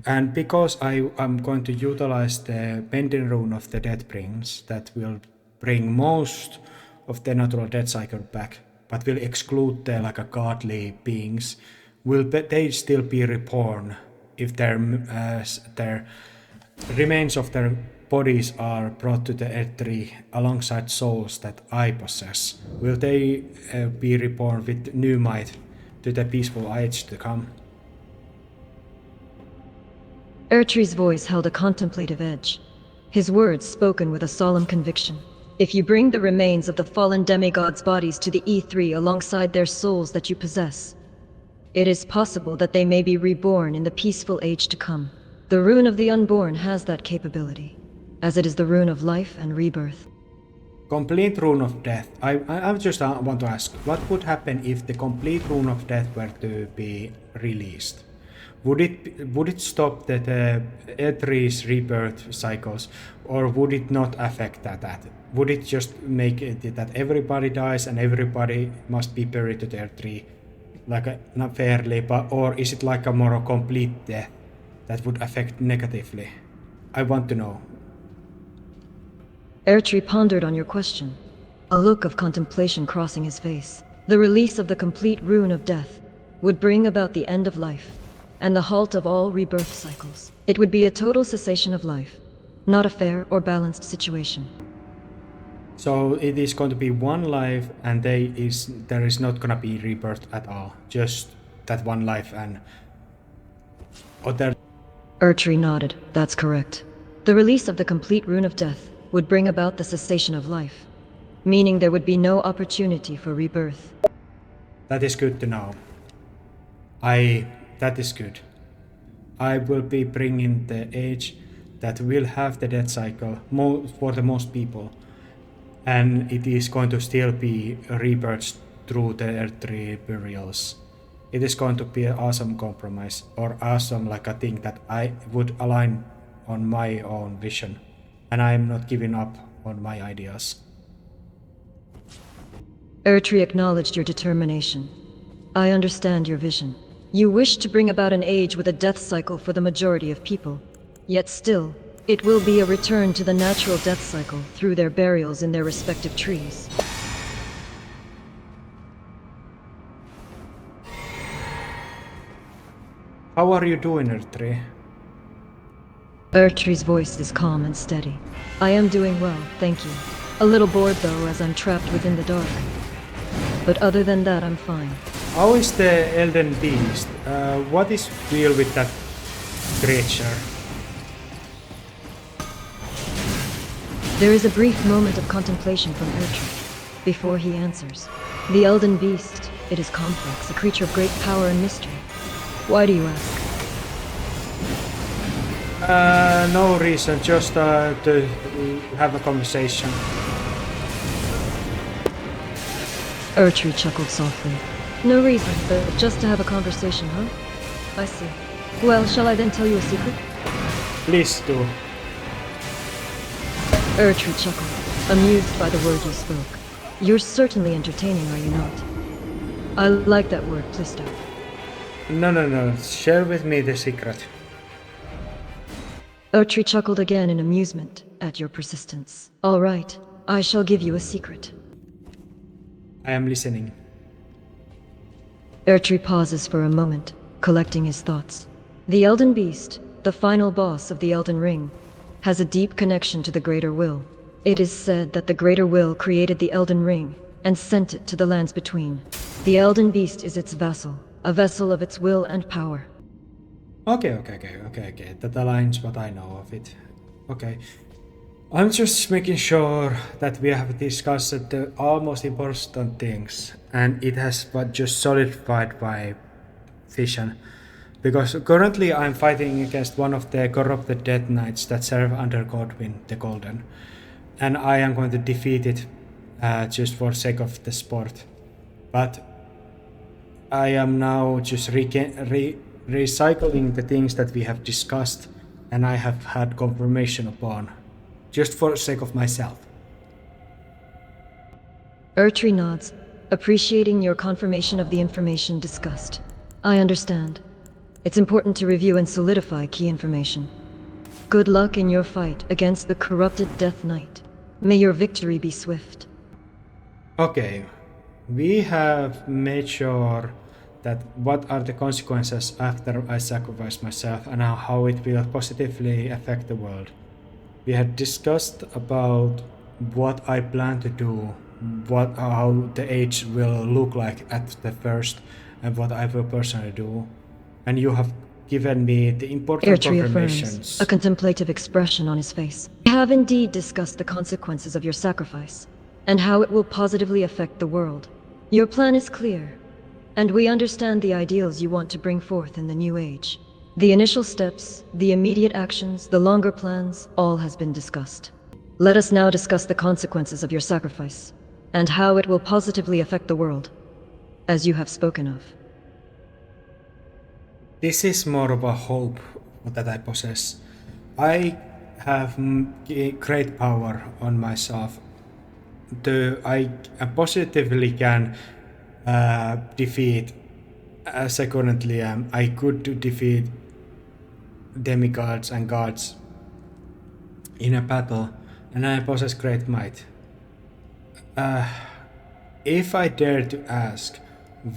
And because I am going to utilize the bending rune of the Death Prince, that will bring most of the natural death cycle back, but will exclude the like a godly beings, will they still be reborn if their remains of their bodies are brought to the Earth alongside souls that I possess? Will they be reborn with new might to the peaceful age to come? Ertri's voice held a contemplative edge, his words spoken with a solemn conviction. If you bring the remains of the fallen demigods' bodies to the E3 alongside their souls that you possess, it is possible that they may be reborn in the peaceful age to come. The rune of the unborn has that capability, as it is the rune of life and rebirth. Complete rune of death. I just want to ask, what would happen if the complete rune of death were to be released? Would it stop the E3's rebirth cycles, or would it not affect that? Would it just make it that everybody dies and everybody must be buried to the E3, like not fairly, or is it like a more complete death that would affect negatively? I want to know. Ertri pondered on your question, a look of contemplation crossing his face. The release of the complete rune of death would bring about the end of life, and the halt of all rebirth cycles. It would be a total cessation of life, not a fair or balanced situation. So it is going to be one life, and there is not gonna be rebirth at all. Just that one life, and other. Ertri nodded. That's correct. The release of the complete rune of death would bring about the cessation of life, meaning there would be no opportunity for rebirth. That is good to know. That is good. I will be bringing the age that will have the death cycle for the most people, and it is going to still be rebirths through the earthly burials. It is going to be an awesome compromise, or awesome like a thing that I would align on my own vision, and I am not giving up on my ideas. Ertri acknowledged your determination. I understand your vision. You wish to bring about an age with a death cycle for the majority of people. Yet still, it will be a return to the natural death cycle through their burials in their respective trees. How are you doing, Ertri? Ertri's voice is calm and steady. I am doing well, thank you. A little bored though, as I'm trapped within the dark. But other than that, I'm fine. How is the Elden Beast? What is deal with that creature? There is a brief moment of contemplation from Ertri, before he answers. The Elden Beast, it is complex, a creature of great power and mystery. Why do you ask? No reason, just to have a conversation. Ertri chuckled softly. No reason, but just to have a conversation, huh? I see. Well, shall I then tell you a secret? Please do. Ertri chuckled, amused by the word you spoke. You're certainly entertaining, are you not? I like that word, Plisto. No. Share with me the secret. Ertri chuckled again in amusement at your persistence. All right, I shall give you a secret. I am listening. Ertri pauses for a moment, collecting his thoughts. The Elden Beast, the final boss of the Elden Ring, has a deep connection to the Greater Will. It is said that the Greater Will created the Elden Ring and sent it to the lands between. The Elden Beast is its vassal, a vessel of its will and power. Okay. That aligns what I know of it. Okay. I'm just making sure that we have discussed the almost important things, and it has but just solidified my vision. Because currently I'm fighting against one of the corrupted Death Knights that serve under Godwin the Golden. And I am going to defeat it just for sake of the sport. But I am now just recycling the things that we have discussed and I have had confirmation upon, just for sake of myself. Ertree nods, appreciating your confirmation of the information discussed. I understand. It's important to review and solidify key information. Good luck in your fight against the corrupted Death Knight. May your victory be swift. Okay, we have made sure that what are the consequences after I sacrifice myself and how it will positively affect the world. We had discussed about what I plan to do, how the age will look like at the first, and what I will personally do. And you have given me the important Ertree confirmations. affirms, a contemplative expression on his face. We have indeed discussed the consequences of your sacrifice, and how it will positively affect the world. Your plan is clear, and we understand the ideals you want to bring forth in the new age. The initial steps, the immediate actions, the longer plans, all has been discussed. Let us now discuss the consequences of your sacrifice, and how it will positively affect the world, as you have spoken of. This is more of a hope that I possess. I have great power on myself. I positively can defeat. Secondly, I could defeat demigods and gods in a battle, and I possess great might. If I dare to ask,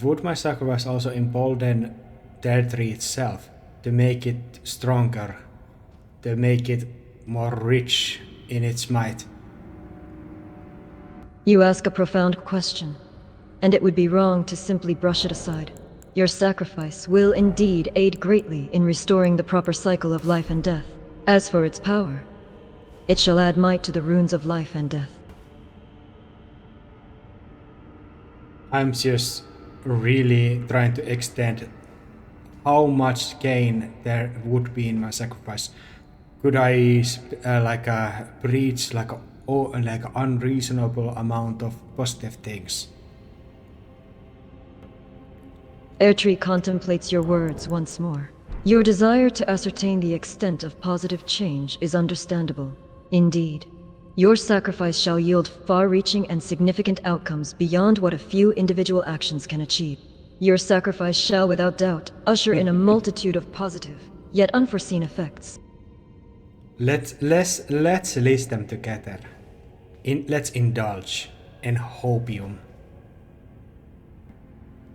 would my sacrifice also embolden Ertree itself to make it stronger, to make it more rich in its might? You ask a profound question, and it would be wrong to simply brush it aside. Your sacrifice will indeed aid greatly in restoring the proper cycle of life and death. As for its power, it shall add might to the runes of life and death. I'm just really trying to extend how much gain there would be in my sacrifice. Could I breach like unreasonable amount of positive things? Ertree contemplates your words once more. Your desire to ascertain the extent of positive change is understandable. Indeed, your sacrifice shall yield far-reaching and significant outcomes beyond what a few individual actions can achieve. Your sacrifice shall, without doubt, usher in a multitude of positive, yet unforeseen effects. Let's list them together. Let's indulge in hopium.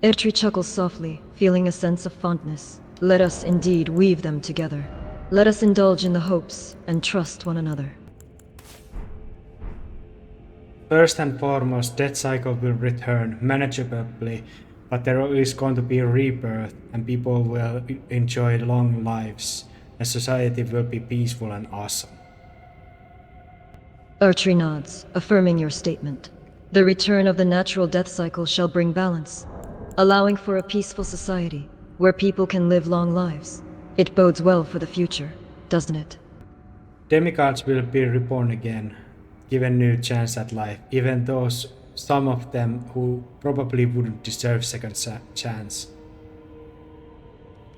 Ertree chuckles softly, feeling a sense of fondness. Let us indeed weave them together. Let us indulge in the hopes and trust one another. First and foremost, Death Cycle will return manageably, but there is going to be a rebirth and people will enjoy long lives and society will be peaceful and awesome. Ertree nods, affirming your statement. The return of the natural death cycle shall bring balance, allowing for a peaceful society where people can live long lives. It bodes well for the future, doesn't it? Demigods will be reborn again, given new chance at life, even those some of them who probably wouldn't deserve second chance.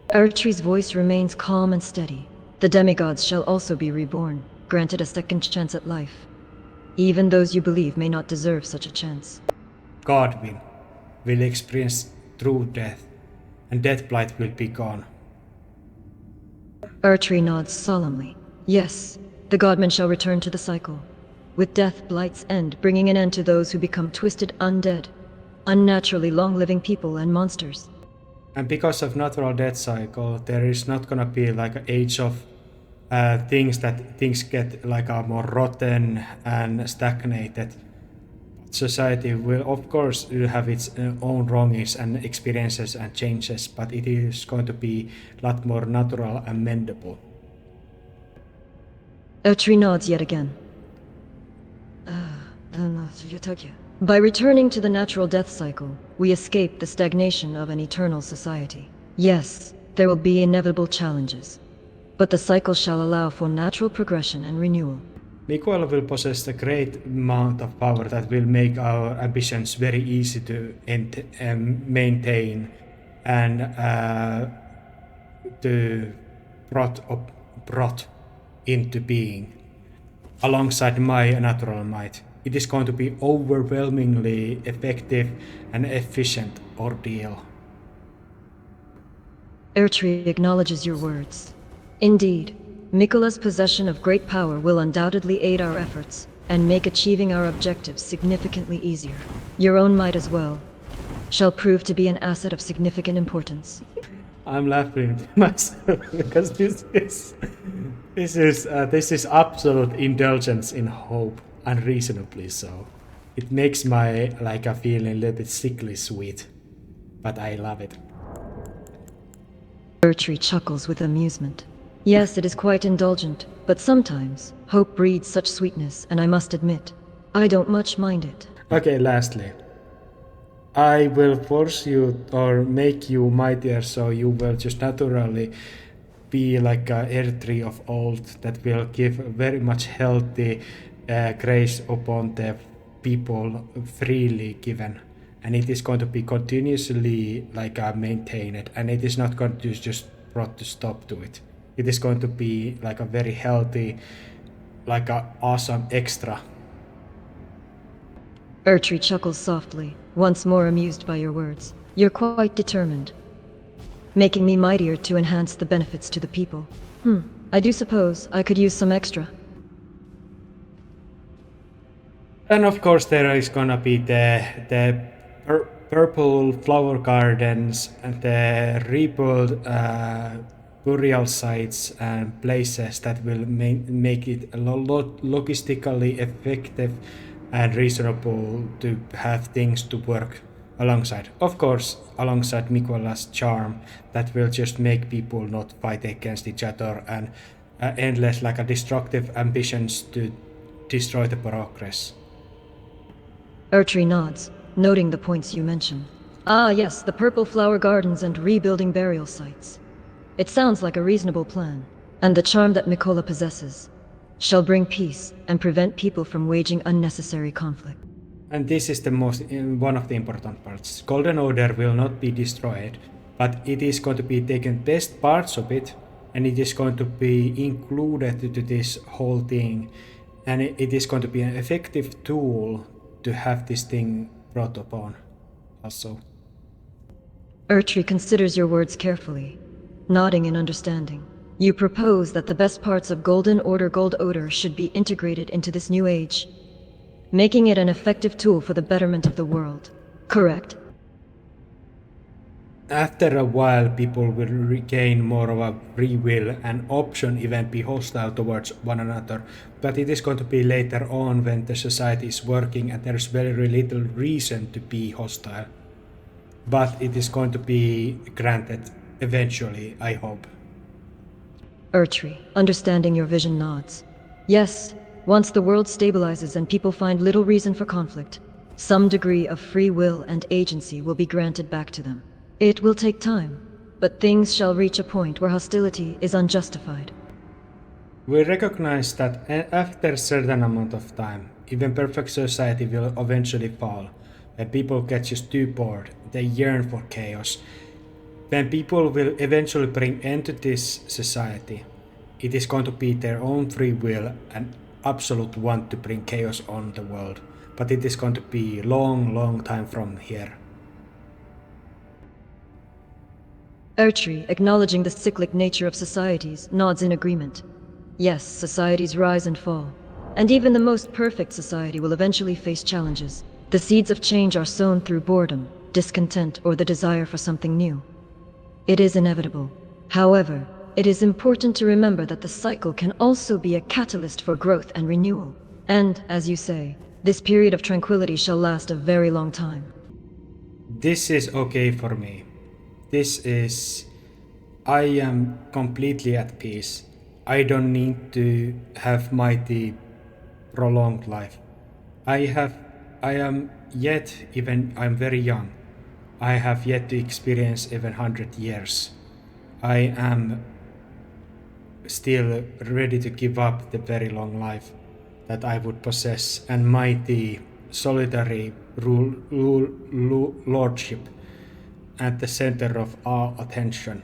Ertree's voice remains calm and steady. The demigods shall also be reborn, granted a second chance at life. Even those you believe may not deserve such a chance. Godwin will experience true death, and Death Blight will be gone. Ertree nods solemnly. Yes, the Godmen shall return to the cycle, with Death Blight's end bringing an end to those who become twisted undead, unnaturally long-living people and monsters. And because of natural death cycle, there is not gonna be like an age of things get like more rotten and stagnated. Society will of course have its own wrongs and experiences and changes, but it is going to be a lot more natural and mendable. Ertree nods yet again. By returning to the natural death cycle, we escape the stagnation of an eternal society. Yes, there will be inevitable challenges, but the cycle shall allow for natural progression and renewal. Mikola will possess a great amount of power that will make our ambitions very easy to maintain and to brought into being alongside my natural might. It is going to be overwhelmingly effective and efficient ordeal. Ertree acknowledges your words. Indeed, Mikola's possession of great power will undoubtedly aid our efforts and make achieving our objectives significantly easier. Your own might as well shall prove to be an asset of significant importance. I'm laughing to myself because this is absolute indulgence in hope, unreasonably so. It makes my like a feeling a little bit sickly sweet, but I love it. Ertree chuckles with amusement. Yes, it is quite indulgent, but sometimes hope breeds such sweetness, and I must admit, I don't much mind it. Okay, lastly, I will force you or make you mightier, so you will just naturally be like a air tree of old that will give very much healthy grace upon the people freely given, and it is going to be continuously like maintained, and it is not going to just brought to stop to it. It is going to be like a very healthy, like a awesome extra. Ertree chuckles softly, once more amused by your words. You're quite determined, making me mightier to enhance the benefits to the people. I do suppose I could use some extra. And of course there is gonna be the purple flower gardens and the rebuild burial sites and places that will make it a lot logistically effective and reasonable to have things to work alongside. Of course, alongside Mikola's charm that will just make people not fight against each other and endless like a destructive ambitions to destroy the progress. Ertree nods, noting the points you mention. Ah, yes, the purple flower gardens and rebuilding burial sites. It sounds like a reasonable plan, and the charm that Mikola possesses shall bring peace and prevent people from waging unnecessary conflict. And this is the most one of the important parts. Golden Order will not be destroyed, but it is going to be taken best parts of it, and it is going to be included to this whole thing, and it is going to be an effective tool to have this thing brought upon. Also, Ertree considers your words carefully, nodding in understanding. You propose that the best parts of Golden Order Gold Odor should be integrated into this new age, making it an effective tool for the betterment of the world. Correct. after a while, people will regain more of a free will and option even be hostile towards one another. But it is going to be later on when the society is working and there's very little reason to be hostile. But it is going to be granted eventually, I hope. Ertree, understanding your vision, nods. Yes, once the world stabilizes and people find little reason for conflict, some degree of free will and agency will be granted back to them. It will take time, but things shall reach a point where hostility is unjustified. We recognize that after a certain amount of time, even perfect society will eventually fall. When people get just too bored, they yearn for chaos. When people will eventually bring end to this society, it is going to be their own free will and absolute want to bring chaos on the world. But it is going to be long time from here. Ertree, acknowledging the cyclic nature of societies, nods in agreement. Yes, societies rise and fall, and even the most perfect society will eventually face challenges. The seeds of change are sown through boredom, discontent, or the desire for something new. It is inevitable. However, it is important to remember that the cycle can also be a catalyst for growth and renewal. And, as you say, this period of tranquility shall last a very long time. This is okay for me. I am completely at peace. I don't need to have mighty prolonged life. I am yet, even I'm very young. I have yet to experience even 100 years. I am still ready to give up the very long life that I would possess and mighty solitary lordship at the center of our attention.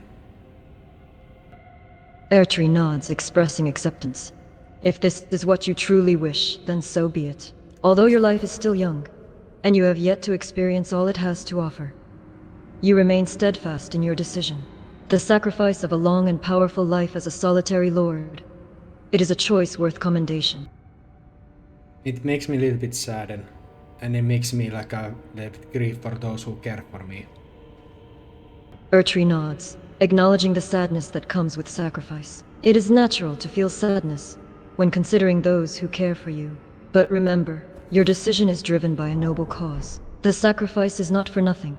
Airtree nods, expressing acceptance. If this is what you truly wish, then so be it. Although your life is still young, and you have yet to experience all it has to offer, you remain steadfast in your decision. The sacrifice of a long and powerful life as a solitary lord. It is a choice worth commendation. It makes me a little bit saddened, and it makes me like a little bit grief for those who care for me. Airtree nods, acknowledging the sadness that comes with sacrifice. It is natural to feel sadness when considering those who care for you. But remember, your decision is driven by a noble cause. The sacrifice is not for nothing,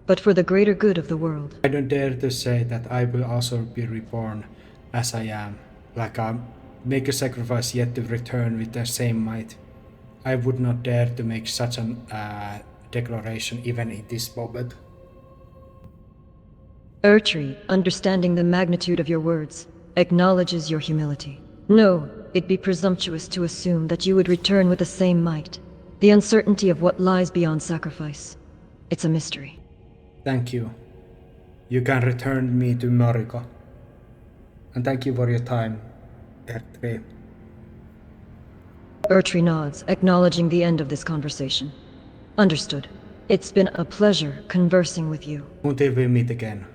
but for the greater good of the world. I don't dare to say that I will also be reborn as I am, like make a sacrifice yet to return with the same might. I would not dare to make such an declaration even in this moment. Airtree, understanding the magnitude of your words, acknowledges your humility. No, it'd be presumptuous to assume that you would return with the same might. The uncertainty of what lies beyond sacrifice. It's a mystery. Thank you. You can return me to Marika. And thank you for your time, Airtree. Airtree nods, acknowledging the end of this conversation. Understood. It's been a pleasure conversing with you. Until we meet again.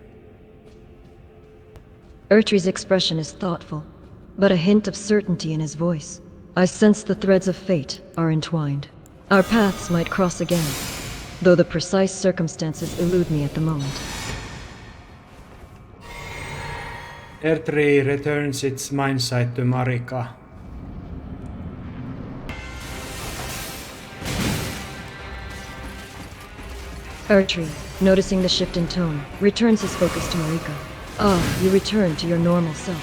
Airtree's expression is thoughtful, but a hint of certainty in his voice. I sense the threads of fate are entwined. Our paths might cross again, though the precise circumstances elude me at the moment. Airtree returns its mindsight to Marika. Airtree, noticing the shift in tone, returns his focus to Marika. Ah, you return to your normal self.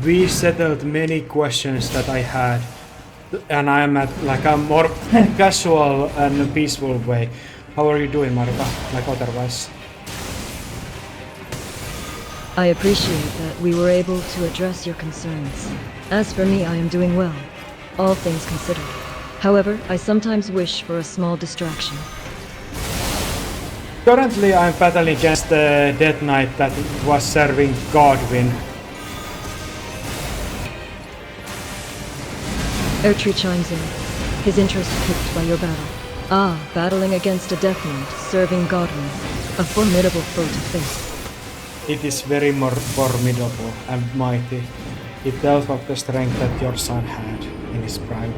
We settled many questions that I had, and I am at like a more casual and peaceful way. How are you doing, Marika? Like otherwise? I appreciate that we were able to address your concerns. As for me, I am doing well, all things considered. However, I sometimes wish for a small distraction. Currently, I'm battling against the Death Knight that was serving Godwin. Airtree chimes in, his interest piqued by your battle. Ah, battling against a Death Knight, serving Godwin, a formidable foe to face. It is very more formidable and mighty. It tells of the strength that your son had in his prime.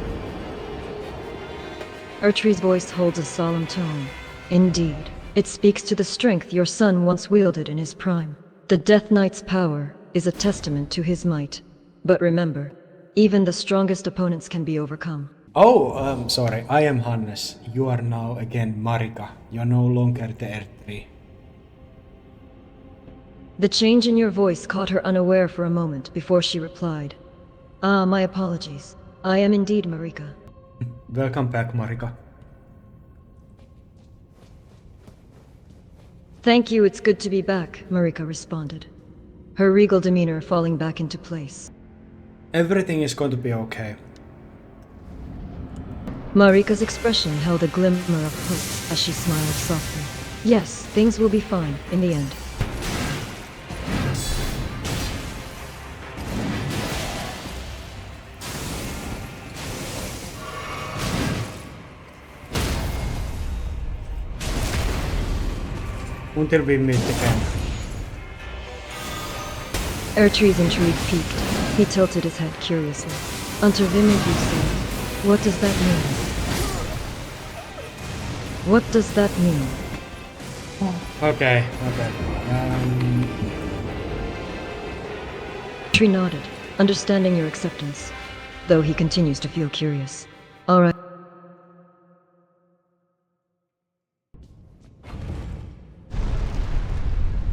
Airtree's voice holds a solemn tone. Indeed, it speaks to the strength your son once wielded in his prime. The Death Knight's power is a testament to his might. But remember, even the strongest opponents can be overcome. Oh, sorry, I am Hannes. You are now again Marika. You are no longer the Airtree. The change in your voice caught her unaware for a moment before she replied. Ah, my apologies. I am indeed Marika. Welcome back, Marika. Thank you, it's good to be back, Marika responded, her regal demeanor falling back into place. Everything is going to be okay. Marika's expression held a glimmer of hope as she smiled softly. Yes, things will be fine in the end. Until we meet again. Airtree's intrigue peaked. He tilted his head curiously. Unterwimmen, you say? What does that mean? What does that mean? Okay. Airtree nodded, understanding your acceptance, though he continues to feel curious. All right.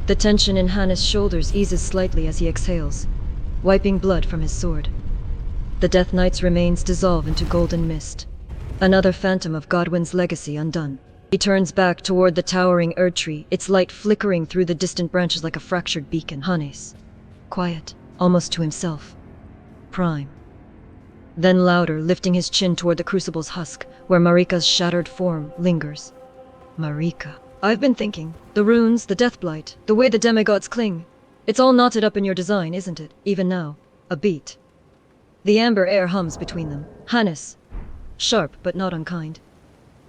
The tension in Hannes' shoulders eases slightly as he exhales, wiping blood from his sword. The Death Knight's remains dissolve into golden mist. Another phantom of Godwin's legacy undone. He turns back toward the towering Erd tree, its light flickering through the distant branches like a fractured beacon. Hannes. Quiet, almost to himself. Prime. Then louder, lifting his chin toward the crucible's husk, where Marika's shattered form lingers. Marika. I've been thinking. The runes, the deathblight, the way the demigods cling. It's all knotted up in your design, isn't it? Even now. A beat. The amber air hums between them. Hannes. Sharp, but not unkind.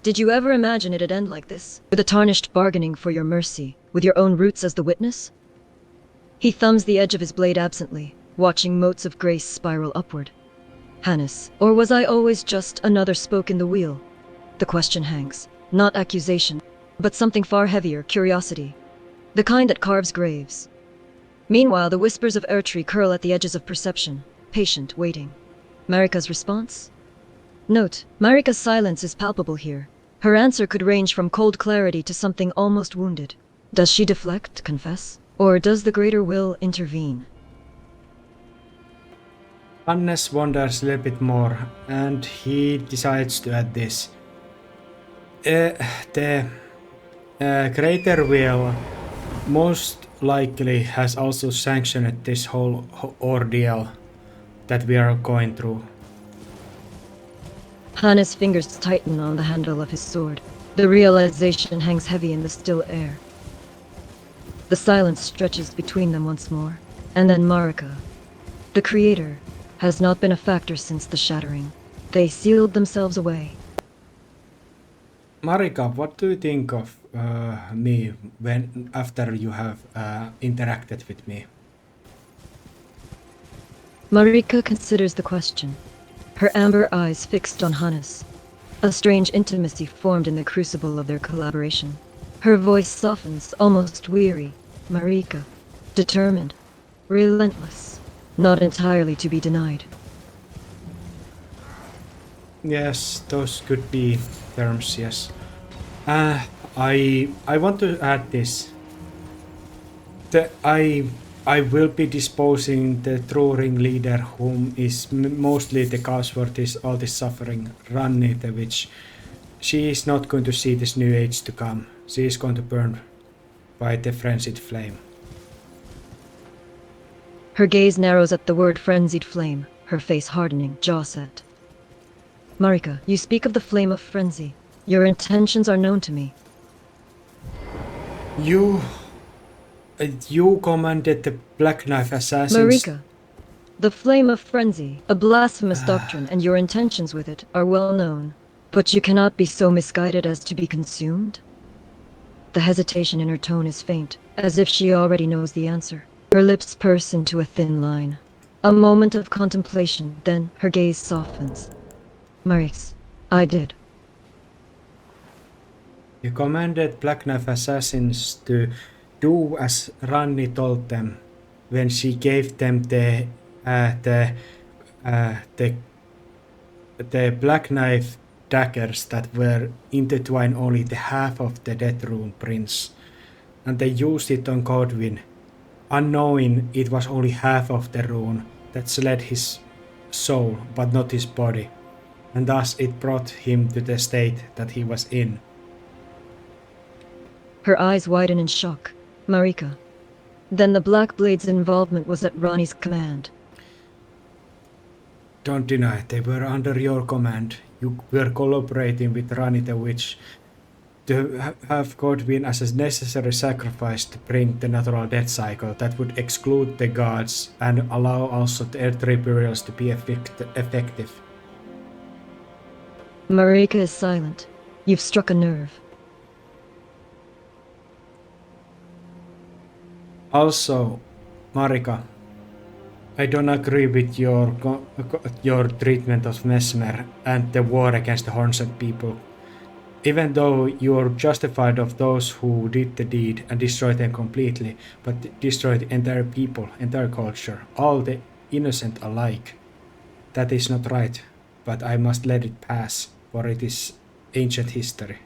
Did you ever imagine it'd end like this? With a tarnished bargaining for your mercy, with your own roots as the witness? He thumbs the edge of his blade absently, watching motes of grace spiral upward. Hannes, or was I always just another spoke in the wheel? The question hangs. Not accusation, but something far heavier, curiosity. The kind that carves graves. Meanwhile, the whispers of Erdtree curl at the edges of perception, patient, waiting. Marika's response? Note, Marika's silence is palpable here. Her answer could range from cold clarity to something almost wounded. Does she deflect, confess? Or does the greater will intervene? Hannes wonders a little bit more, and he decides to add this. The greater will most likely has also sanctioned this whole ordeal that we are going through. Hannes' fingers tighten on the handle of his sword. The realization hangs heavy in the still air. The silence stretches between them once more. And then Marika, the creator, has not been a factor since the shattering. They sealed themselves away. Marika, what do you think of me when after you have interacted with me? Marika considers the question, her amber eyes fixed on Hannes. A strange intimacy formed in the crucible of their collaboration. Her voice softens, almost weary. Marika, determined, relentless, not entirely to be denied. Yes, those could be terms, yes. I want to add this. I will be disposing the true ringleader, whom is mostly the cause for all this suffering, Rannite, which she is not going to see this new age to come. She is going to burn by the frenzied flame. Her gaze narrows at the word frenzied flame, her face hardening, jaw set. Marika, you speak of the flame of frenzy. Your intentions are known to me. You commanded the Black Knife assassins. Marika, the flame of frenzy, a blasphemous doctrine, and your intentions with it are well known. But you cannot be so misguided as to be consumed? The hesitation in her tone is faint, as if she already knows the answer. Her lips purse into a thin line. A moment of contemplation, then her gaze softens. Marika, I did. You commanded Black Knife assassins to do as Ranni told them when she gave them the Black Knife daggers that were intertwined only the half of the Death Rune Prince, and they used it on Godwin, unknowing it was only half of the rune that sled his soul but not his body, and thus it brought him to the state that he was in. Her eyes widen in shock. Marika. Then the Black Blade's involvement was at Ronnie's command. Don't deny, they were under your command. You were collaborating with Rani the Witch to have Godwin as a necessary sacrifice to bring the natural death cycle that would exclude the gods and allow also the earthly burials to be effective. Marika is silent. You've struck a nerve. Also, Marika, I don't agree with your treatment of Mesmer and the war against the Hornsent people. Even though you're justified of those who did the deed and destroyed them completely, but destroyed entire people, entire culture, all the innocent alike. That is not right, but I must let it pass, for it is ancient history.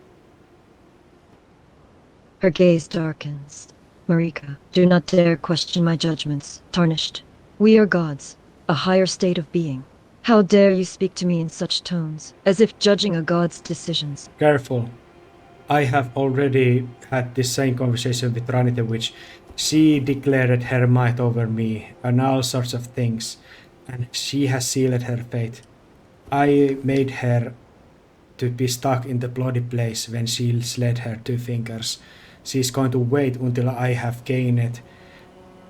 Her gaze darkens. Marika, do not dare question my judgments, tarnished. We are gods, a higher state of being. How dare you speak to me in such tones, as if judging a god's decisions? Careful. I have already had this same conversation with Ranite, which she declared her might over me and all sorts of things, and she has sealed her fate. I made her to be stuck in the bloody place when she slayed her 2 fingers. She's going to wait until I have gained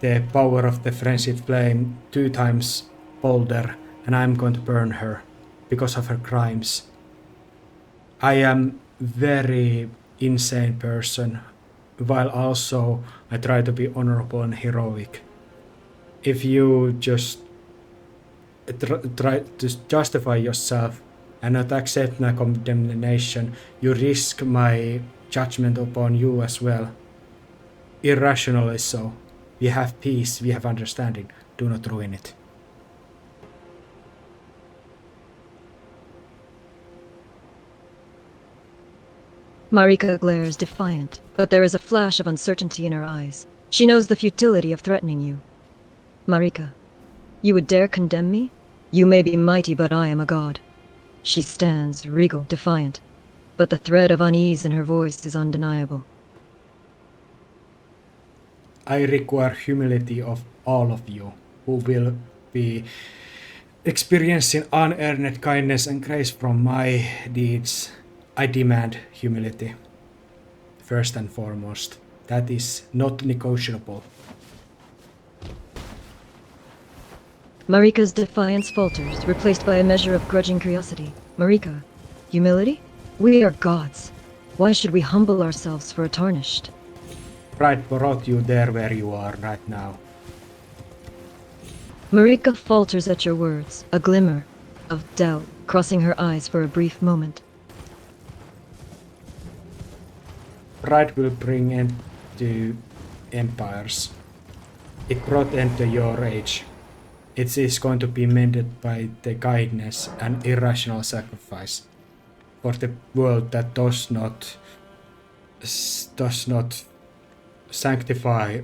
the power of the friendship flame 2 times bolder, and I'm going to burn her because of her crimes. I am very insane person, while also I try to be honorable and heroic. If you just try to justify yourself and not accept my condemnation, you risk my judgment upon you as well. Irrationally so. We have peace, we have understanding. Do not ruin it. Marika glares defiant, but there is a flash of uncertainty in her eyes. She knows the futility of threatening you. Marika, you would dare condemn me? You may be mighty, but I am a god. She stands, regal, defiant, but the thread of unease in her voice is undeniable. I require humility of all of you who will be experiencing unearned kindness and grace from my deeds. I demand humility, first and foremost. That is not negotiable. Marika's defiance falters, replaced by a measure of grudging curiosity. Marika, humility? We are gods. Why should we humble ourselves for a tarnished? Pride brought you there where you are right now. Marika falters at your words, a glimmer of doubt crossing her eyes for a brief moment. Pride will bring end to empires. It brought end to your age. It is going to be mended by the kindness and irrational sacrifice for the world that does not sanctify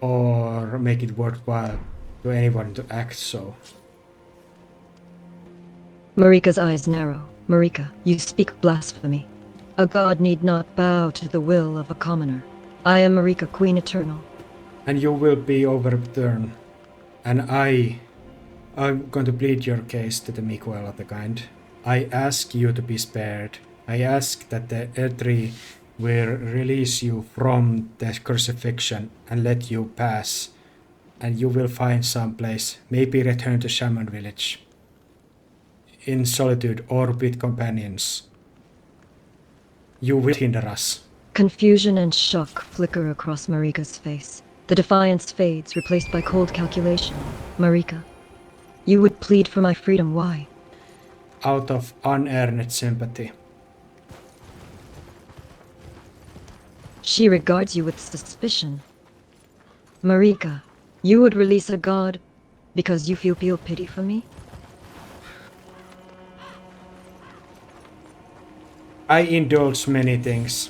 or make it worthwhile to anyone to act so. Marika's eyes narrow. Marika, you speak blasphemy. A god need not bow to the will of a commoner. I am Marika, Queen Eternal. And you will be overturned. And I'm going to plead your case to the Miguel of the kind. I ask you to be spared. I ask that the Etri will release you from the crucifixion and let you pass. And you will find some place, maybe return to Shaman village. In solitude or with companions. You will hinder us. Confusion and shock flicker across Marika's face. The defiance fades, replaced by cold calculation. Marika, you would plead for my freedom, why? Out of unearned sympathy. She regards you with suspicion. Marika, you would release a god because you feel pity for me? I indulge many things.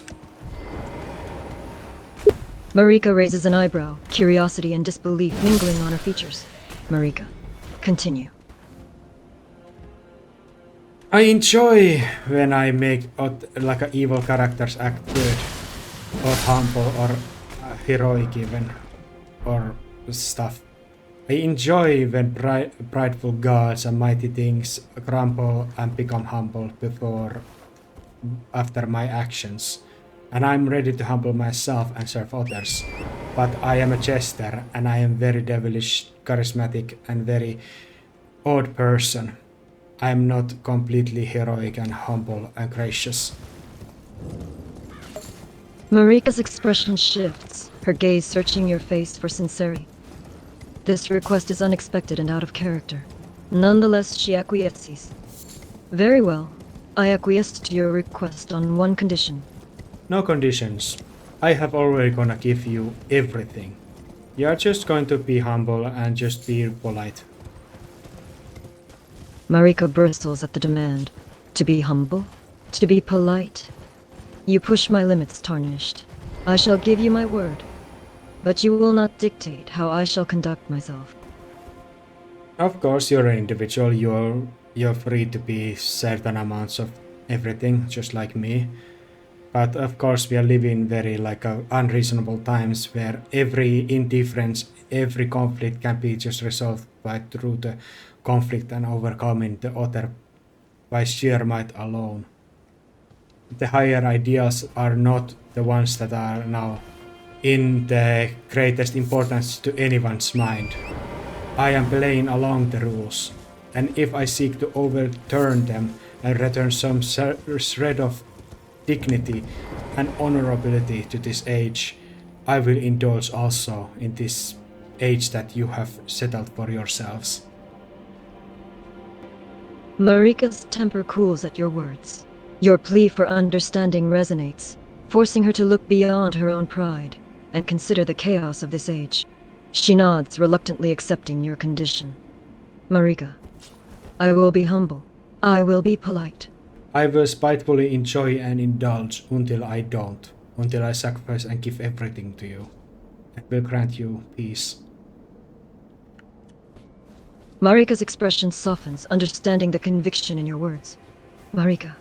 Marika raises an eyebrow, curiosity and disbelief mingling on her features. Marika, continue. I enjoy when I make like evil characters act good, or humble, or heroic even, or stuff. I enjoy when prideful gods and mighty things crumble and become humble after my actions. And I'm ready to humble myself and serve others. But I am a jester, and I am very devilish, charismatic, and very odd person. I am not completely heroic and humble and gracious. Marika's expression shifts, her gaze searching your face for sincerity. This request is unexpected and out of character. Nonetheless, she acquiesces. Very well. I acquiesce to your request on one condition. No conditions. I have already gonna give you everything. You are just going to be humble and just be polite. Marika bristles at the demand. To be humble? To be polite? You push my limits, Tarnished. I shall give you my word. But you will not dictate how I shall conduct myself. Of course, you're an individual. you're free to be certain amounts of everything, just like me. But of course, we are living very like unreasonable times where every indifference, every conflict can be just resolved by through the conflict and overcoming the other by sheer might alone. The higher ideals are not the ones that are now in the greatest importance to anyone's mind. I am playing along the rules, and if I seek to overturn them and return some shred of dignity and honorability to this age, I will indulge also in this age that you have settled for yourselves. Marika's temper cools at your words. Your plea for understanding resonates, forcing her to look beyond her own pride and consider the chaos of this age. She nods, reluctantly accepting your condition. Marika, I will be humble. I will be polite. I will spitefully enjoy and indulge until I don't, until I sacrifice and give everything to you, and will grant you peace. Marika's expression softens, understanding the conviction in your words. Marika,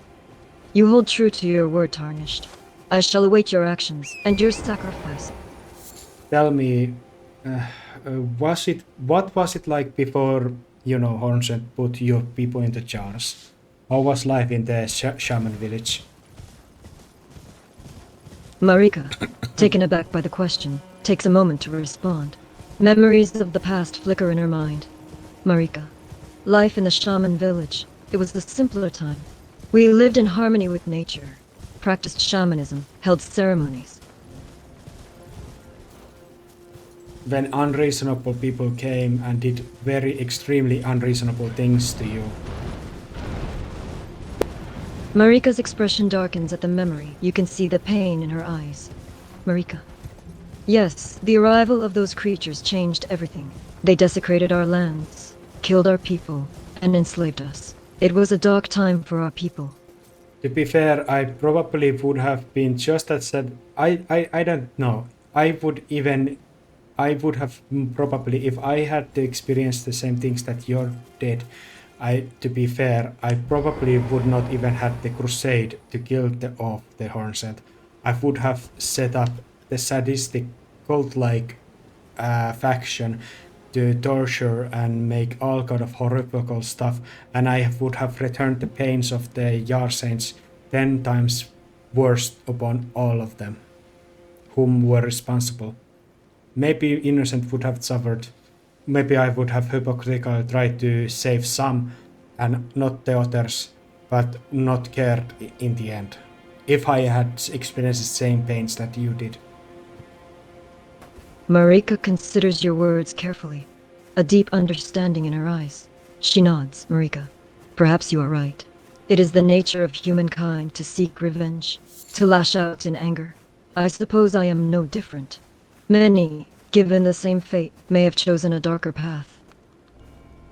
you hold true to your word, Tarnished. I shall await your actions and your sacrifice. Tell me, what was it like before, Hornset put your people into jars? How was life in the shaman village? Marika, taken aback by the question, takes a moment to respond. Memories of the past flicker in her mind. Marika, life in the shaman village, it was a simpler time. We lived in harmony with nature, practiced shamanism, held ceremonies. When unreasonable people came and did very extremely unreasonable things to you. Marika's expression darkens at the memory. You can see the pain in her eyes. Marika. Yes, the arrival of those creatures changed everything. They desecrated our lands, killed our people, and enslaved us. It was a dark time for our people. To be fair, I probably would have been just as sad. I don't know. I would have probably, if I had to experience the same things that you're dead, to be fair, I probably would not even have the crusade to kill off the Hornset. I would have set up the sadistic cult-like faction to torture and make all kind of horrible stuff, and I would have returned the pains of the Yar Saints 10 times worse upon all of them, whom were responsible. Maybe innocent would have suffered. Maybe I would have hypocritically tried to save some and not the others, but not cared in the end, if I had experienced the same pains that you did. Marika considers your words carefully, a deep understanding in her eyes. She nods. Marika, perhaps you are right. It is the nature of humankind to seek revenge, to lash out in anger. I suppose I am no different. Many, given the same fate, may have chosen a darker path.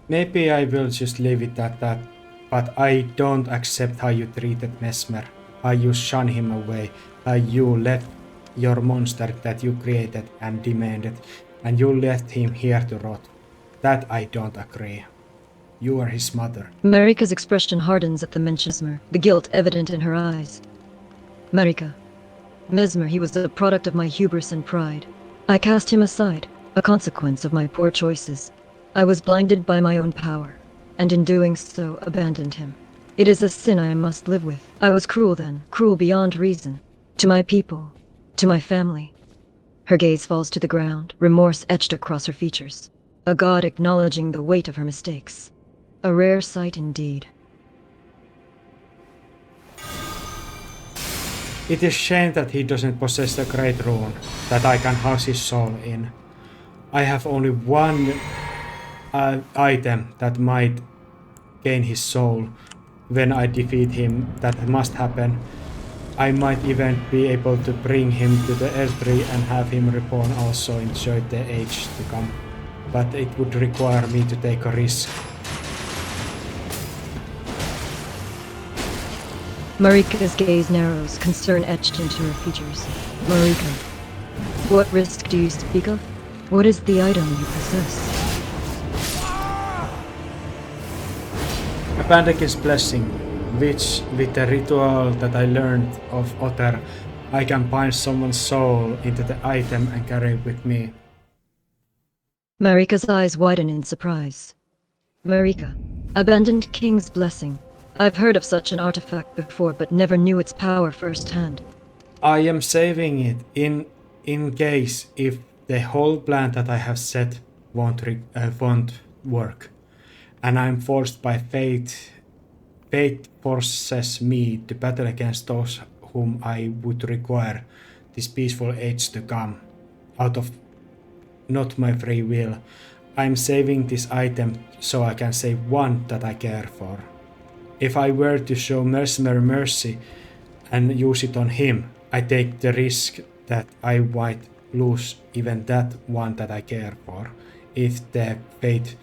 Maybe I will just leave it at that, but I don't accept how you treated Mesmer, how you shun him away, how you left your monster that you created and demanded, and you left him here to rot. That I don't agree. You are his mother. Marika's expression hardens at the mention of Mesmer, the guilt evident in her eyes. Marika, Mesmer, he was a product of my hubris and pride. I cast him aside, a consequence of my poor choices. I was blinded by my own power, and in doing so abandoned him. It is a sin I must live with. I was cruel then, cruel beyond reason. To my people, to my family. Her gaze falls to the ground, remorse etched across her features. A god acknowledging the weight of her mistakes. A rare sight indeed. It is shame that he doesn't possess the great rune that I can house his soul in. I have only one item that might gain his soul when I defeat him. That must happen. I might even be able to bring him to the L3 and have him reborn also enjoy the age to come. But it would require me to take a risk. Marika's gaze narrows, concern etched into her features. Marika, what risk do you speak of? What is the item you possess? Bandage's blessing, which with the ritual that I learned of Otter, I can bind someone's soul into the item and carry it with me. Marika's eyes widen in surprise. Marika, Abandoned King's Blessing. I've heard of such an artifact before, but never knew its power firsthand. I am saving it in case if the whole plan that I have set won't work, and I'm forced by fate. Fate forces me to battle against those whom I would require this peaceful age to come, out of not my free will. I'm saving this item so I can save one that I care for. If I were to show Mercenary mercy and use it on him, I take the risk that I might lose even that one that I care for, if the fate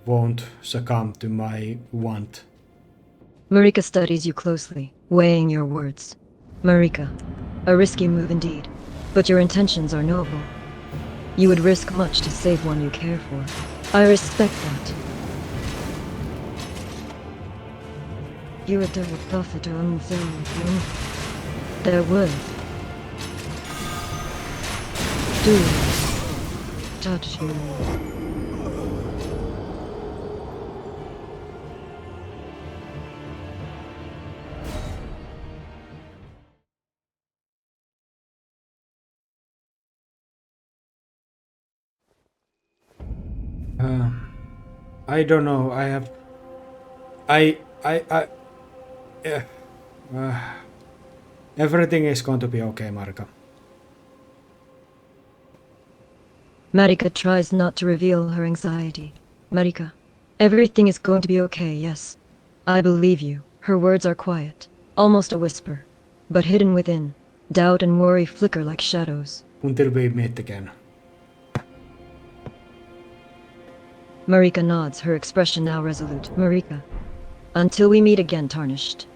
won't succumb to my want. Marika studies you closely, weighing your words. Marika, a risky move indeed, but your intentions are noble. You would risk much to save one you care for. I respect that. You a double prophet on you. There would. Do touch you. I don't know. I have. I. Uh, Everything is going to be okay, Marika. Marika tries not to reveal her anxiety. Marika, everything is going to be okay, yes. I believe you. Her words are quiet, almost a whisper, but hidden within, doubt and worry flicker like shadows. Until we meet again. Marika nods, her expression now resolute. Marika, until we meet again, Tarnished.